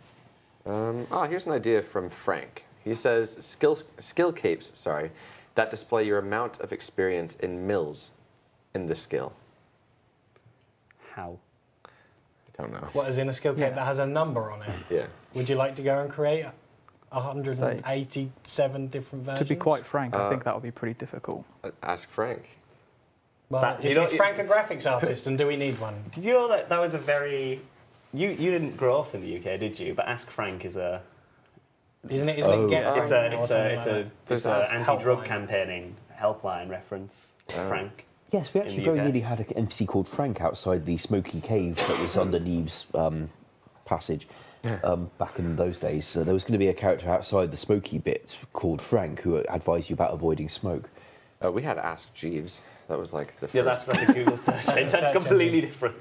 Here's an idea from Frank. He says skill capes, that display your amount of experience in mills in the skill. How? I don't know. What is in a skill cape Yeah. that has a number on it? Yeah. Would you like to go and create 187 different versions? To be quite frank, I Uh, think that would be pretty difficult. Ask Frank. well, That- is you know- Frank a graphics artist, and do we need one? Did you know that that was a very... You didn't grow up in the UK, did you? But Ask Frank is a... Isn't it? Oh. Get It's Frank or It's something a like that? There's an Ask anti-drug Helpline. campaigning helpline reference. Frank. Yes, we in actually the very UK. nearly had an NPC called Frank outside the smoky cave that was under Neve's passage back in those days. So there was going to be a character outside the smoky bit called Frank who advised you about avoiding smoke. We had Ask Jeeves. That was like the first. Yeah, that's a Google search. a That's search completely engine. different.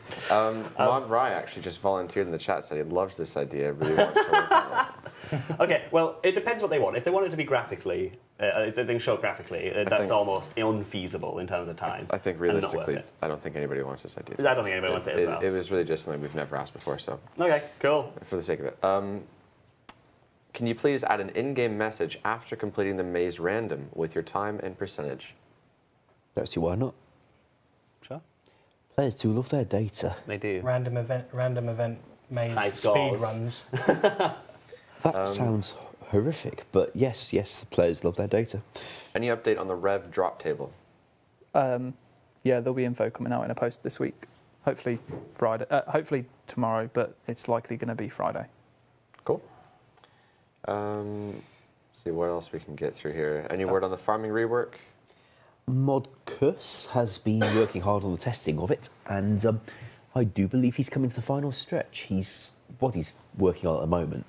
Mod Rye actually just volunteered in the chat, said he loves this idea, really wants to work on it. Okay, well, it depends what they want. If they want it to be graphically, if they can show it graphically, that's think- almost unfeasible in terms of time. I think and not worth realistically, it. I don't think anybody wants this idea. I don't think anybody wants it as well. It was really just something we've never asked before, so Okay, cool. for the sake of it. Can you please add an in-game message after completing the maze random with your time and percentage? Don't see why not. Sure. Players do love their data. They do. Random event maze High speed scores. runs. That sounds horrific, but yes, players love their data. Any update on the Rev drop table? Yeah, there'll be info coming out in a post this week. Hopefully Friday. Hopefully tomorrow, but it's likely going to be Friday. Cool. See what else we can get through here. Any word on the farming rework? Modcus has been working hard on the testing of it, and I do believe he's coming to the final stretch. What he's working on at the moment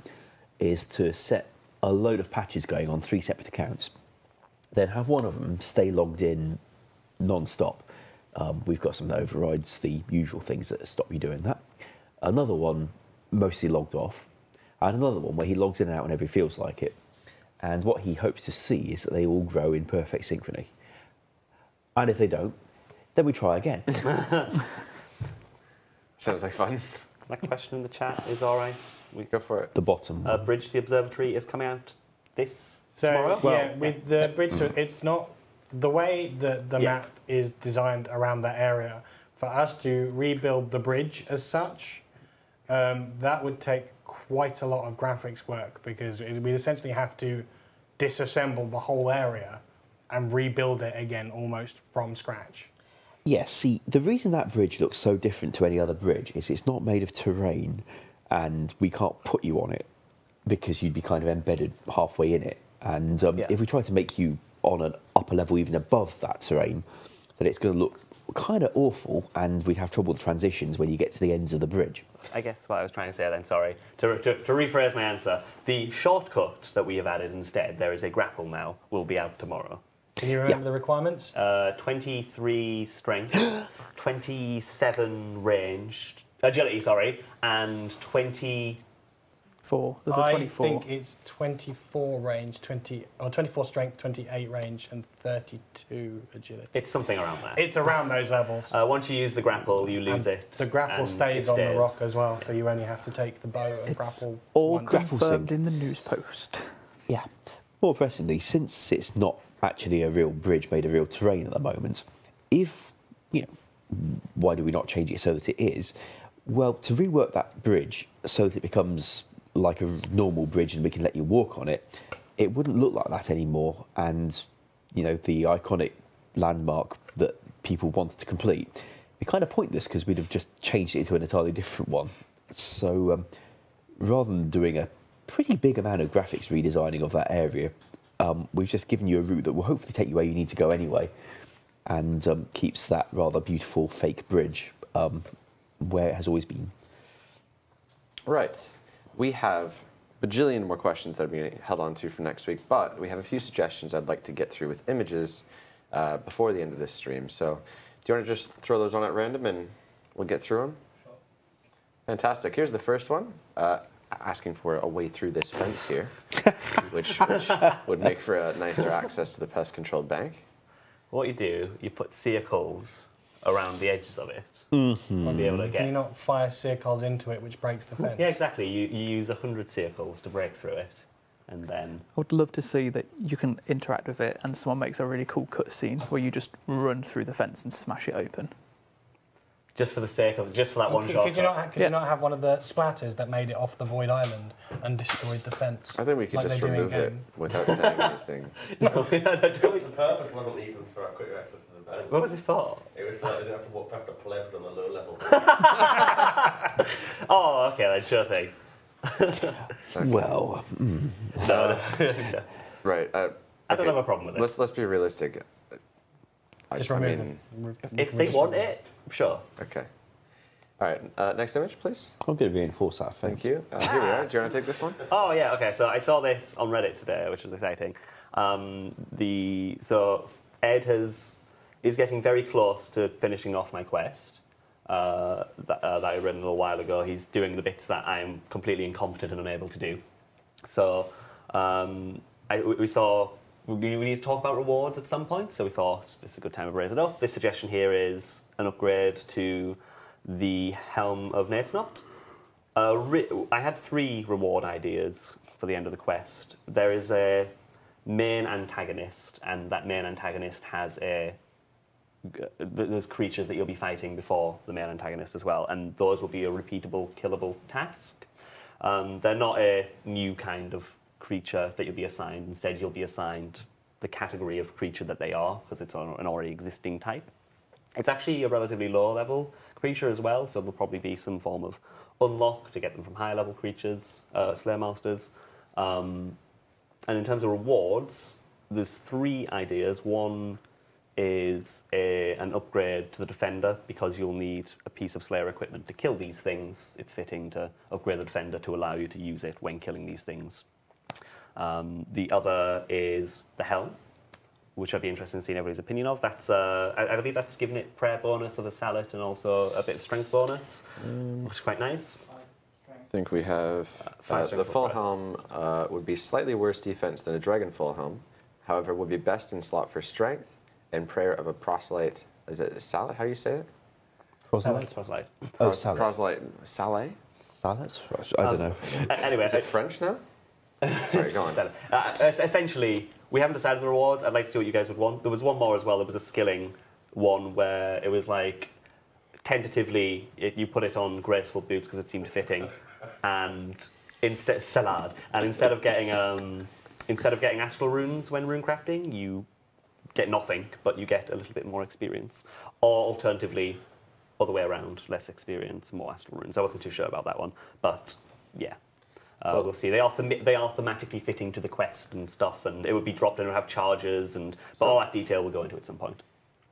is to set a load of patches going on 3 separate accounts, then have one of them stay logged in non-stop. We've got some that overrides the usual things that stop you doing that. Another one mostly logged off, and another one where he logs in and out whenever he feels like it. And what he hopes to see is that they all grow in perfect synchrony. And if they don't, then we try again. Sounds like fun. That question in the chat is all right. We go for it. The bottom. Bridge to the Observatory is coming out So tomorrow? yeah, with the bridge, so it's not the way that the map is designed around that area. For us to rebuild the bridge as such, that would take quite a lot of graphics work because we'd essentially have to disassemble the whole area and rebuild it again almost from scratch. Yes, see, the reason that bridge looks so different to any other bridge is it's not made of terrain and we can't put you on it because you'd be kind of embedded halfway in it. And if we try to make you on an upper level even above that terrain, then it's going to look kind of awful and we'd have trouble with transitions when you get to the ends of the bridge. I guess what I was trying to say then, sorry, to rephrase my answer, the shortcut that we have added instead, there is a grapple now, will be out tomorrow. Can you remember the requirements? 23 strength, 27 range, agility, sorry, and 24. There's a 24. I think it's 24 range, 24 strength, 28 range, and 32 agility. It's something around there. It's around those levels. Once you use the grapple, you lose it. The grapple stays on the rock as well, so you only have to take the bow and grapple. All once. confirmed in the news post. Yeah. More pressingly, since it's not actually a real bridge made of real terrain at the moment, why do we not change it so that it is? Well, to rework that bridge so that it becomes like a normal bridge and we can let you walk on it, it wouldn't look like that anymore. And, the iconic landmark that people want to complete, it'd be kind of pointless because we'd have just changed it into an entirely different one. So rather than doing a pretty big amount of graphics redesigning of that area, we've just given you a route that will hopefully take you where you need to go anyway and keeps that rather beautiful fake bridge where it has always been. Right. We have a bajillion more questions that are being held on to for next week, but we have a few suggestions I'd like to get through with images before the end of this stream. So do you want to just throw those on at random and we'll get through them? Sure. Fantastic. Here's the first one. Asking for a way through this fence here, which would make for a nicer access to the pest-controlled bank. What you do, you put circles around the edges of it. Mm-hmm. Be able to Can you not fire circles into it, which breaks the fence? Yeah, exactly. You use 100 circles to break through it, and then... I would love to see that you can interact with it and someone makes a really cool cutscene where you just run through the fence and smash it open. Just for the sake of, just for that one shot. Could you not have one of the splatters that made it off the Void Island and destroyed the fence? I think we could just remove it without saying anything. No, The purpose wasn't even for quicker access to the bank. What was it for? It was so they didn't have to walk past the plebs on a low level. Oh, okay, then sure thing. Well, No. Right. I don't have a problem with it. Let's be realistic. Just remove it. If they want it, sure. Okay. All right. Next image, please. I'm going to reinforce that fence. Thank you. Here we are. Do you want to take this one? Oh yeah, okay. So I saw this on Reddit today, which was exciting. So Ed is getting very close to finishing off my quest that I read a little while ago. He's doing the bits that I'm completely incompetent and unable to do. So we need to talk about rewards at some point, so we thought this is a good time to raise it up. This suggestion here is an upgrade to the Helm of Nadesnot. I had 3 reward ideas for the end of the quest. There is a main antagonist, and that main antagonist has there's creatures that you'll be fighting before the main antagonist as well, and those will be a repeatable, killable task. They're not a new kind of creature that you'll be assigned. Instead, you'll be assigned the category of creature that they are, because it's an already existing type. It's actually a relatively low level creature as well, so there'll probably be some form of unlock to get them from higher level creatures, Slayer Masters. And in terms of rewards, there's 3 ideas. One is an upgrade to the Defender, because you'll need a piece of Slayer equipment to kill these things. It's fitting to upgrade the Defender to allow you to use it when killing these things. The other is the Helm, which I'd be interested in seeing everybody's opinion of. That's I believe that's giving it prayer bonus of a Salet and also a bit of strength bonus, which is quite nice. I think we have the full helm would be slightly worse defense than a dragon full helm. However, would be best in slot for strength and prayer of a proselyte. Is it Salet? How do you say it? Proselyte? Proselyte. Oh, Salet. Proselyte. Saleh? Salet? I don't know. Anyway, Is it French now? Sorry, go on. Essentially, we haven't decided the rewards. I'd like to see what you guys would want. There was one more as well. There was a skilling one where it was like, tentatively, you put it on graceful boots because it seemed fitting, and instead of getting astral runes when rune crafting, you get nothing, but you get a little bit more experience. Or alternatively, other way around, less experience, more astral runes. I wasn't too sure about that one, but yeah. We'll see. They are thematically fitting to the quest and stuff, and it would be dropped in and have charges, but all that detail we'll go into at some point.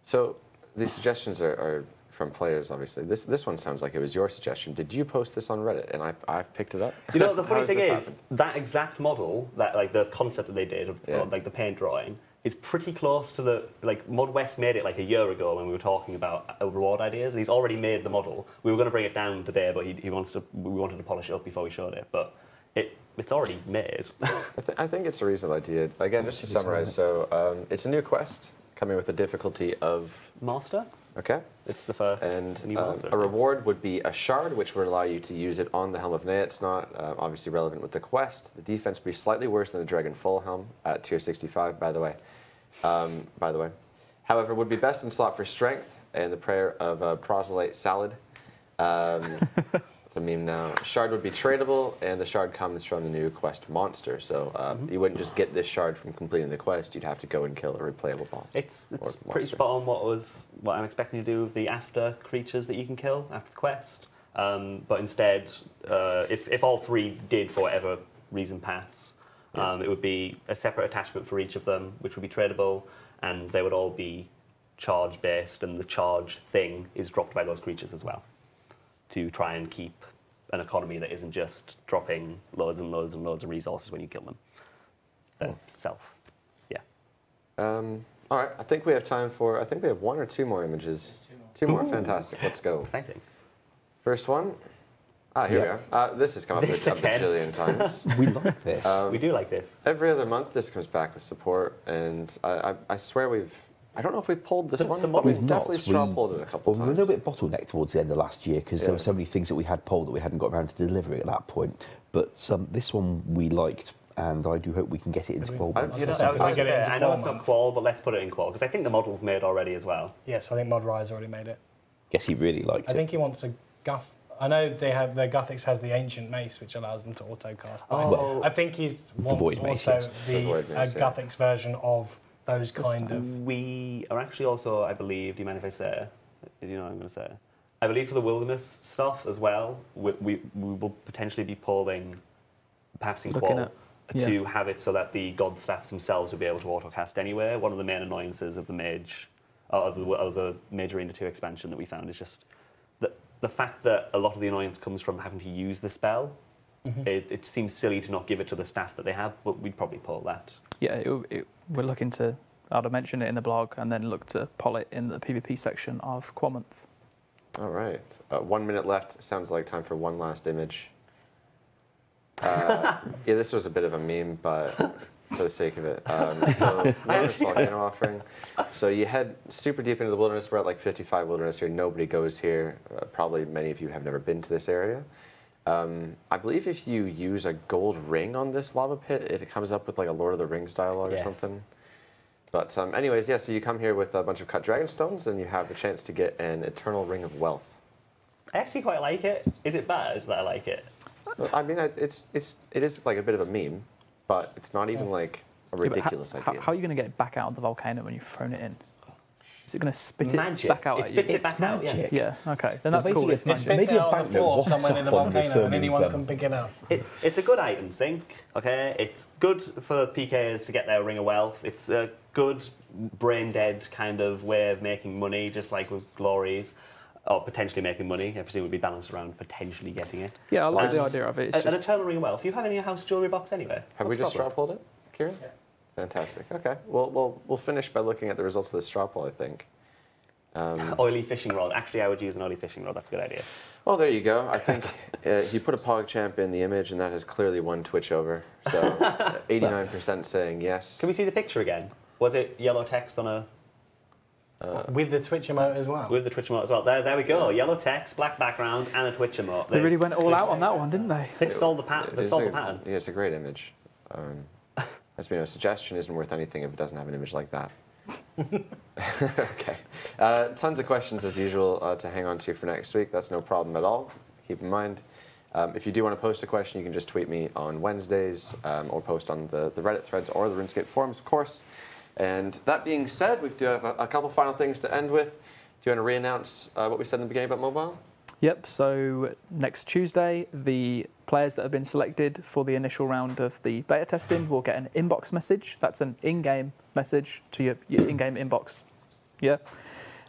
So these suggestions are from players, obviously. This one sounds like it was your suggestion. Did you post this on Reddit and I've picked it up? You know, the funny thing is, that exact model, that like the concept that they did, like the paint drawing, is pretty close to the, like, Mod West made it like a year ago when we were talking about reward ideas. He's already made the model. We were going to bring it down today, but we wanted to polish it up before we showed it, but it's already made. I think it's a reasonable idea. Again, just to summarize, so it's a new quest coming with a difficulty of... Master? Okay. It's the first and new master. A reward would be a shard, which would allow you to use it on the Helm of Nea. It's not obviously relevant with the quest. The defense would be slightly worse than the Dragon Full Helm at tier 65, by the way. However, would be best in slot for strength and the prayer of a proselyte salad. It's a meme now. Shard would be tradable, and the shard comes from the new quest monster. So you wouldn't just get this shard from completing the quest. You'd have to go and kill a replayable boss. It's pretty spot on what I'm expecting to do with the after creatures that you can kill after the quest. But instead, if all three did, for whatever reason, pass, it would be a separate attachment for each of them, which would be tradable, and they would all be charge-based, and the charge thing is dropped by those creatures as well, to try and keep an economy that isn't just dropping loads and loads and loads of resources when you kill them. All right, I think we have time for, I think we have one or two more images. Two more, fantastic, let's go. Exciting. First one. Here we are. This has come up a bajillion times. We like this. We do like this. Every other month this comes back with support, and I swear I don't know if we've pulled this one, but we've definitely straw pulled it a couple times. We were a little bit bottlenecked towards the end of last year because there were so many things that we had pulled that we hadn't got around to delivering at that point. But this one we liked, and I do hope we can get it into qual. I know it's not qual, but let's put it in qual, because I think the model's made already as well. Yes, I think Mod Rise already made it. Guess he really liked it. I think he wants a Guth. I know they have the Guthix has the Ancient Mace, which allows them to auto cast. Oh. I think he wants Void Mace, also yes. the Guthix version of those kind of. We are actually also, I believe, do you mind if I say? Do you know what I'm going to say? I believe for the wilderness stuff as well, we will potentially be pulling perhaps in qual to have it so that the god staffs themselves will be able to autocast anywhere. One of the main annoyances of the mage, of the Mage Arena 2 expansion that we found is just the fact that a lot of the annoyance comes from having to use the spell. It seems silly to not give it to the staff that they have, but we'd probably pull that. Yeah, we're looking to, I'd mention it in the blog and then look to pull it in the PvP section of Qual Month. All right, 1 minute left. Sounds like time for one last image. This was a bit of a meme, but for the sake of it. So, Wilderness Volcano Offering. So you head super deep into the wilderness. We're at like 55 wilderness here. Nobody goes here. Probably many of you have never been to this area. I believe if you use a gold ring on this lava pit, it comes up with like a Lord of the Rings dialogue or something. But anyways, so you come here with a bunch of cut dragon stones, and you have the chance to get an eternal ring of wealth. I actually quite like it. Is it bad that I like it? I mean, it is like a bit of a meme, but it's not even like a ridiculous idea. How are you going to get it back out of the volcano when you've thrown it in? Is it going to spit Magic. it back out It at you? spits it back out, yeah. Yeah, okay. Then that's Basically, cool. It's it's It magic. spits Maybe it a out on the banknote floor wafts somewhere in the up on the volcano and thermal anyone gun. can pick it up. It's a good item sink, okay? It's good for PKers to get their Ring of Wealth. It's a good brain-dead kind of way of making money, just like with Glories, or potentially making money. I presume it would be balanced around potentially getting it. Yeah, I like the And idea of it. It's an just, Eternal Ring of Wealth. You have it in your house jewellery box anyway. Have we What's just the problem? straw polled it, Kieran? Yeah. Fantastic. Okay. We'll finish by looking at the results of the straw poll, I think. Oily fishing rod. Actually, I would use an oily fishing rod. That's a good idea. Well, there you go. I think you put a PogChamp in the image, and that has clearly won Twitch over. So 89% saying yes. Can we see the picture again? Was it yellow text on a... With the Twitch emote as well. With the Twitch emote as well. There we go. Yellow text, black background, and a Twitch emote. they really went all out on that one, didn't they? They've solved the pattern. They It's solved a- the pattern. Yeah, it's a great image. As we know, suggestion isn't worth anything if it doesn't have an image like that. Okay. Tons of questions as usual to hang on to for next week. That's no problem at all. Keep in mind, if you do want to post a question, you can just tweet me on Wednesdays or post on the Reddit threads or the RuneScape forums, of course. And that being said, we do have a couple final things to end with. Do you want to re-announce what we said in the beginning about mobile? Yep, so next Tuesday, the players that have been selected for the initial round of the beta testing will get an inbox message. That's an in-game message to your in-game inbox. Yeah.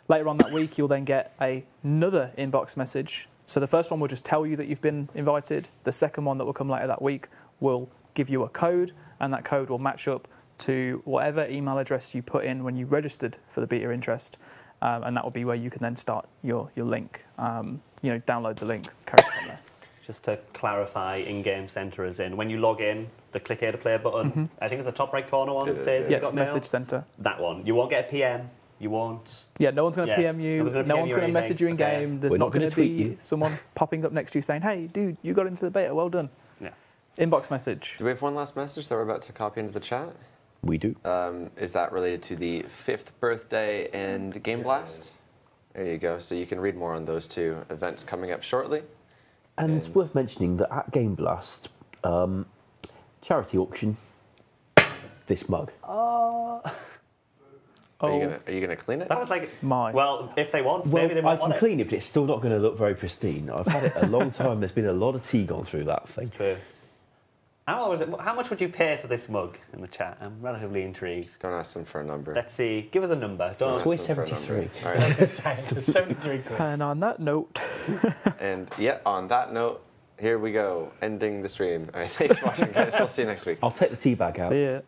Later on that week, you'll then get another inbox message. So the first one will just tell you that you've been invited. The second one that will come later that week will give you a code, and that code will match up to whatever email address you put in when you registered for the beta interest. And that will be where you can then start your link. Download the link, carry it on there. Just to clarify, in-game centre is in. When you log in, the click here to play button, I think it's the top right corner one It that is, says yeah. you've got mail. Message centre. That one. You won't get a PM. You won't. Yeah, no one's going to Yeah, PM you. no one's gonna No PM one's you or going to message you in anything. game. There's We're not not going gonna to tweet be you. someone popping up next to you saying, "Hey, dude, you got into the beta. Well done." Yeah. Inbox message. Do we have one last message that we're about to copy into the chat? We do. Is that related to the 5th birthday and Game Blast? There you go. So you can read more on those two events coming up shortly. And it's worth mentioning that at Game Blast, charity auction, this mug. Are you gonna clean it? That was like, My. well, if they want, Well, maybe they I won't can want clean it, but it's still not going to look very pristine. I've had it a long time. There's been a lot of tea gone through that thing. it. True. How much would you pay for this mug in the chat? I'm relatively intrigued. Don't ask them for a number. Let's see. Give us a number. Don't Don't It's ask always them for a number. 73. All right. It's 73 quid. And on that note, And yeah, on that note, here we go, ending the stream. All right, thanks for watching, guys. We'll see you next week. I'll take the tea bag out. see ya.